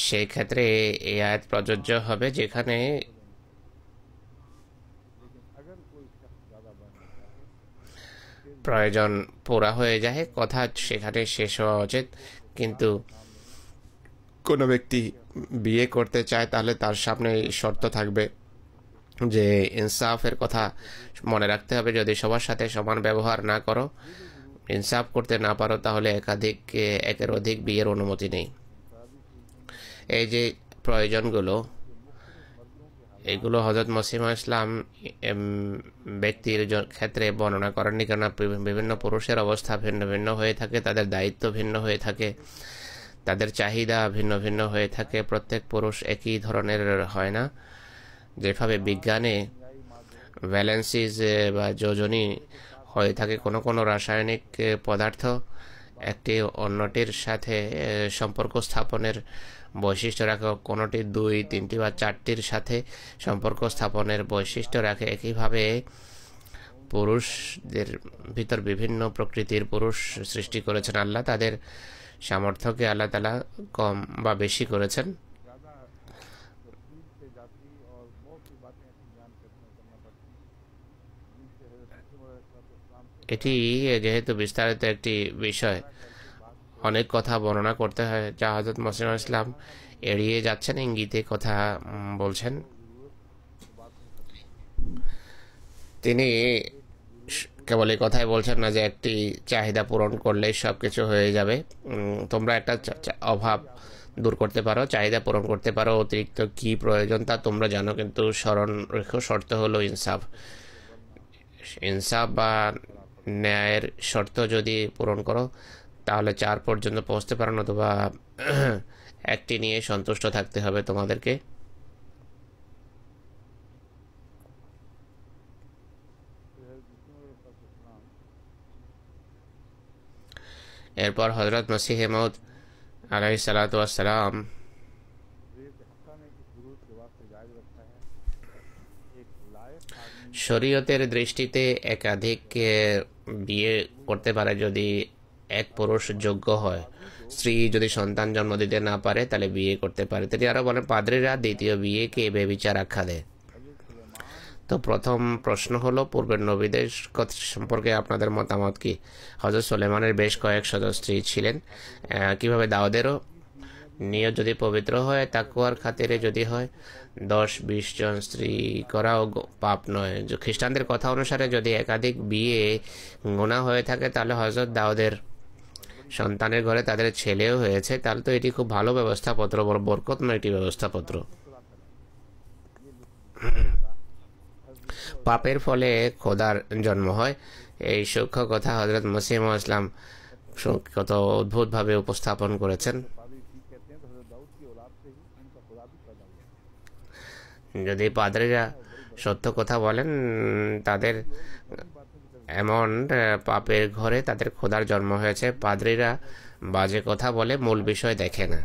সেই ক্ষেত্রে এই আয়াত প্রযোজ্য হবে যেখানে लेकिन अगर कोई शख्स ज्यादा बढ़ना चाहे প্রয়োজন পুরা হয়ে যায়, কথা সেখানে শেষ হওয়া উচিত। কিন্তু কোনো ব্যক্তি বিয়ে করতে চায় তাহলে তার সামনে এই শর্ত থাকবে যে ইনসাফের কথা মনে রাখতে হবে। যদি সবার সাথে সমান ব্যবহার না করো, ইনসাফ করতে না পারো, তাহলে একের অধিক বিয়ের অনুমতি নেই। এই যে প্রয়োজনগুলো, এগুলো হযরত মসিহ ইসলাম ব্যক্তির ক্ষেত্রে বর্ণনা করেননি, কেননা বিভিন্ন পুরুষের অবস্থা ভিন্ন ভিন্ন হয়ে থাকে, তাদের দায়িত্ব ভিন্ন হয়ে থাকে, তাদের চাহিদা ভিন্ন ভিন্ন হয়ে থাকে। প্রত্যেক পুরুষ একই ধরনের হয় না। যেভাবে বিজ্ঞানে ভ্যালেন্সিস বা যোজনী হয়ে থাকে, কোনো কোনো রাসায়নিক পদার্থ একটি অন্যটির সাথে সম্পর্ক স্থাপনের বৈশিষ্ট্য রাখে, কোনোটি 2, 3 বা 4টির সাথে সম্পর্ক স্থাপনের বৈশিষ্ট্য রাখে। একইভাবে পুরুষদের ভিতর বিভিন্ন প্রকৃতির পুরুষ সৃষ্টি করেছেন আল্লাহ। তাদের সামর্থ্যকে আল্লাহ তাআলা কম বা বেশি করেছেন। ज्यादा तफसील से जाती और बहुत सी बातें ऐसी बयान करना पड़ती जिनसे हजरत इस्लाम से এটি যেহেতु বিস্তারিত একটি বিষয়, অনেক কথা বর্ণনা করতে হয়, যা হযরত মসিহ ইসলাম এড়িয়ে যাচ্ছেন, ইঙ্গিতে কথা বলছেন। তিনি কেবল এই কথাই বলছেন না যে একটি চাহিদা পূরণ করলেই সব কিছু হয়ে যাবে। তোমরা একটা অভাব দূর করতে পারো, চাহিদা পূরণ করতে পারো, অতিরিক্ত কি প্রয়োজন তা তোমরা জানো, কিন্তু স্মরণ রেখো শর্ত হলো ইনসাফ। ইনসাফ বা ন্যায়ের শর্ত যদি পূরণ করো তাহলে 4 পর্যন্ত পৌঁছতে পারো, নতুবা একটি নিয়ে সন্তুষ্ট থাকতে হবে তোমাদেরকে। এরপর হযরত মসিহ মউদ আলাইহিস সালাতু ওয়াস সালাম শরীয়তের দৃষ্টিতে একাধিক বিয়ে করতে পারে যদি এক পুরুষ যোগ্য হয়। স্ত্রী যদি সন্তান জন্ম দিতে না পারে তাহলে বিয়ে করতে পারে। তিনি আরো বলেন, পাদ্রীরা দ্বিতীয় বিয়েকে বেবিচার আখ্যা দেয়। তো প্রথম প্রশ্ন হলো, পূর্বের নবীদের সম্পর্কে আপনাদের মতামত কি? হযরত সুলাইমানের বেশ কয়েক স্ত্রী ছিলেন, কিভাবে দাউদেরও? নিয়ত যদি পবিত্র হয়, তাকওয়ার খাতিরে যদি হয়, 10-20 জন স্ত্রী করাও পাপ নয়। খ্রিস্টানদের কথা অনুসারে যদি একাধিক বিয়ে গুনাহ হয়ে থাকে তাহলে হযরত দাউদের সন্তানের ঘরে তাদের ছেলেও হয়েছে, তাহলে তো এটি খুব ভালো ব্যবস্থাপত্র, বড় বরকতময় একটি ব্যবস্থাপত্র। পাপের ফলে খোদার জন্ম হয়, এই সূক্ষ্ম কথা হযরত মসিহ ইসলাম কত অদ্ভুতভাবে উপস্থাপন করেছেন। যদি পাদ্রীরা সত্য কথা বলেন, তাদের এমন পাপের ঘরে তাদের খোদার জন্ম হয়েছে। পাদ্রীরা বাজে কথা বলে, মূল বিষয় দেখে না।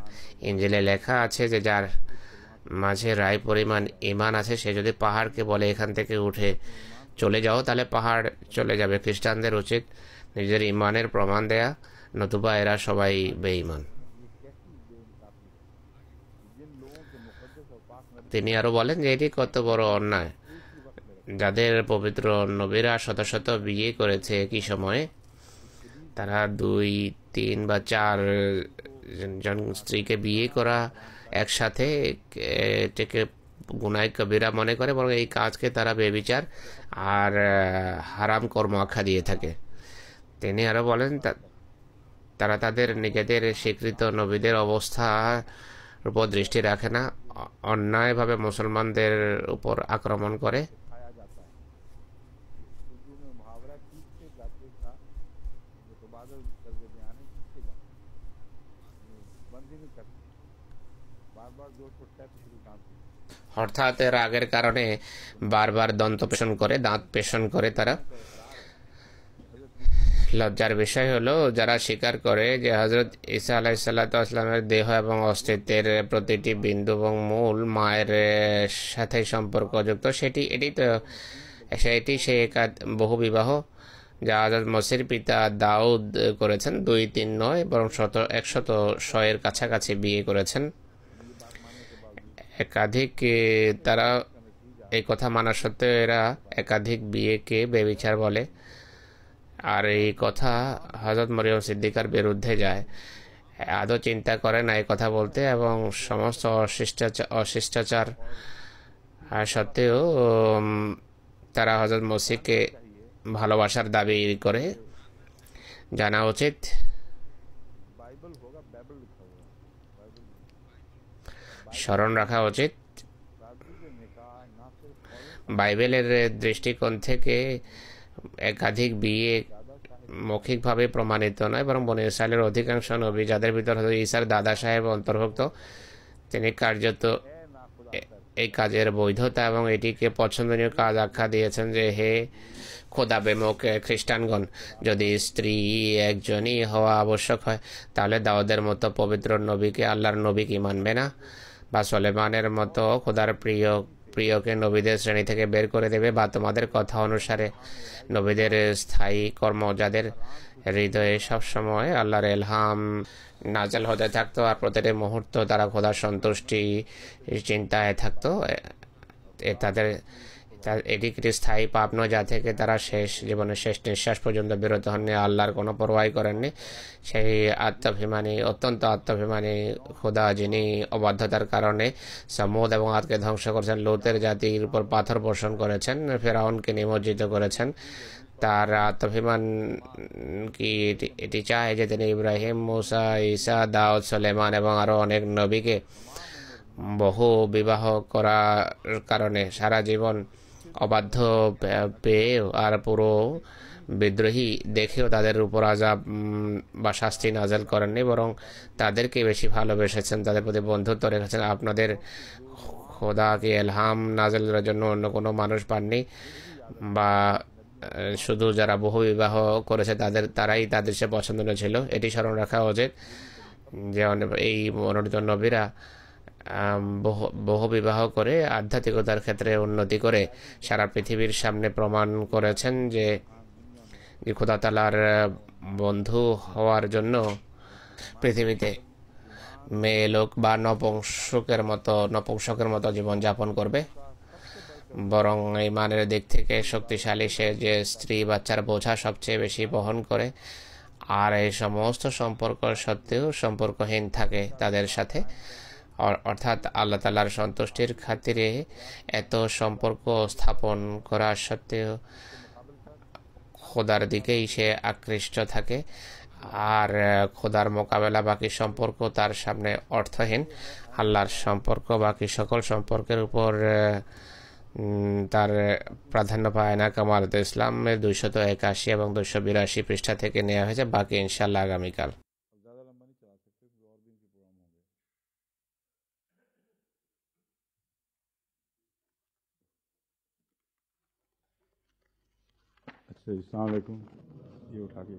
ইনজিলে লেখা আছে যে যার মাঝে রায় পরিমাণ ঈমান আছে, সে যদি পাহাড়কে বলে এখান থেকে উঠে চলে যাও, তাহলে পাহাড় চলে যাবে। খ্রিস্টানদের উচিত নিজের ঈমানের প্রমাণ দেয়া, নতুবা এরা সবাই বেঈমান। তিনি আরও বলেন যে এটি কত বড় অন্যায়, যাদের পবিত্র নবীরা শত শত বিয়ে করেছে একই সময়ে, তারা 2, 3 বা 4 জন স্ত্রীকে বিয়ে করা একসাথে এটাকে গুনায় কবিরা মনে করে, বরং এই কাজকে তারা বেবিচার আর হারাম কর্ম আখ্যা দিয়ে থাকে। তিনি আরও বলেন তারা তাদের নিজেদের স্বীকৃত নবীদের অবস্থার উপর দৃষ্টি রাখে না, অন্যায়ভাবে মুসলমানদের উপর আক্রমণ করে। सिखाया जाता है। उर्दू में मुहावरा खींचते जाते का मुतबादल करके बयाने खींचे जाते बंद ही नहीं करते, बार बार जोर को टैप शुरू डालते। অর্থাৎ রাগের কারণে বারবার দন্ত পেষণ করে, দাঁত পেষণ করে তারা। লজ্জার বিষয় হলো যারা স্বীকার করে যে হজরত ঈসা আলাইসাল্লামের দেহ এবং অস্তিত্বের প্রতিটি বিন্দু এবং মূল মায়ের সাথে সম্পর্কযুক্ত, সেটি সেই বহু বিবাহ যা হজরত মসির পিতা দাউদ করেছেন। 2, 3 নয়, বরং 100 কাছাকাছি বিয়ে করেছেন। একাধিক তারা এই কথা মানা সত্ত্বেও এরা একাধিক বিয়েকে বেবিচার বলে, আর এই কথা হজরত মরিয়ম সিদ্দিকার বিরুদ্ধে যায়। আদৌ চিন্তা করে না এই কথা বলতে, এবং সমস্ত অশিষ্টাচার সত্ত্বেও তারা হজরত মসিহকে ভালোবাসার দাবি করে। জানা উচিত बाइबल होगा, बाइबल लिखा हुआ है, बाइबल স্মরণ রাখা উচিত शादी के निकाह ना सिर्फ বাইবেলের দৃষ্টিকোণ থেকে একাধিক বিয়ে মৌখিকভাবে প্রমাণিত নয়, বরং বনী ইসরায়েলের অধিকাংশ নবী, যাদের ভিতর হয়তো ঈসার দাদা সাহেব অন্তর্ভুক্ত, তিনি কার্যত এই কাজের বৈধতা এবং এটিকে পছন্দনীয় কাজ আখ্যা দিয়েছেন যে হে খোদা বেমুখ খ্রিস্টানগণ, যদি স্ত্রী একজনই হওয়া আবশ্যক হয় তাহলে দাউদের মতো পবিত্র নবীকে, আল্লাহর নবীকে মানবে না, বা সলেমানের মতো খোদার প্রিয়কে নবীদের শ্রেণী থেকে বের করে দেবে, বা তোমাদের কথা অনুসারে নবীদের স্থায়ী কর্ম, যাদের হৃদয়ে সবসময় আল্লাহর এলহাম নাজেল হতে থাকতো আর প্রতিটি মুহূর্ত তারা খোদার সন্তুষ্টি চিন্তায় থাকতো, তাদের এটি একটি স্থায়ী পাপ নয় যা থেকে তারা জীবনের শেষ নিঃশ্বাস পর্যন্ত বিরত হননি, আল্লাহর কোনো পরোয়াই করেননি। সেই অত্যন্ত আত্মাভিমানী খোদা, যিনি অবাধ্যতার কারণে সামুদ এবং আদকে ধ্বংস করেছেন, লুতের জাতির উপর পাথর বর্ষণ করেছেন, ফেরাউনকে নিমজ্জিত করেছেন, তার আত্মাভিমান কি এটি চায় যে তিনি ইব্রাহিম, মুসা, ঈসা, দাউদ, সুলেমান এবং আরও অনেক নবীকে বহু বিবাহ করার কারণে সারা জীবন অবাধ্য পেয়ে আর পুরো বিদ্রোহী দেখেও তাদের উপর আযাব বা শাস্তি নাজেল করেননি, বরং তাদেরকে বেশি ভালোবেসেছেন, তাদের প্রতি বন্ধুত্ব রেখেছেন। আপনাদের খোদাকে এলহাম নাজেলের জন্য অন্য কোনো মানুষ পাননি, বা শুধু যারা বহু বিবাহ করেছে তারাই তাদের সে পছন্দনীয় ছিল। এটি স্মরণ রাখা উচিত যে এই মনোনীত নবীরা বহু বিবাহ করে আধ্যাত্মিকতার ক্ষেত্রে উন্নতি করে সারা পৃথিবীর সামনে প্রমাণ করেছেন যে খোদা তাআলার বন্ধু হওয়ার জন্য পৃথিবীতে মেয়ে লোক বা নপুংসকের মতো জীবনযাপন করবে, বরং ইমানের দিক থেকে শক্তিশালী সে যে স্ত্রী বাচ্চার বোঝা সবচেয়ে বেশি বহন করে, আর এই সমস্ত সম্পর্ক সত্ত্বেও সম্পর্কহীন থাকে তাদের সাথে, অর্থাৎ আল্লাহ তাআলার সন্তুষ্টির খাতিরে এত সম্পর্ক স্থাপন করা সত্ত্বেও খোদার দিকেই সে আকৃষ্ট থাকে, আর খোদার মোকাবেলা বাকি সম্পর্ক তার সামনে অর্থহীন। আল্লাহর সম্পর্ক বাকি সকল সম্পর্কের উপর তার প্রাধান্য পায় না। কামালাত ইসলামের 281 এবং 282 পৃষ্ঠা থেকে নেওয়া হয়েছে। বাকি ইনশাল্লাহ আগামীকাল। ज़्यादा लंबा नहीं चला सकते, फिर और भी इनके प्रोग्राम होंगे। अच्छा, अस्सलाम वालेकुम। ये उठा के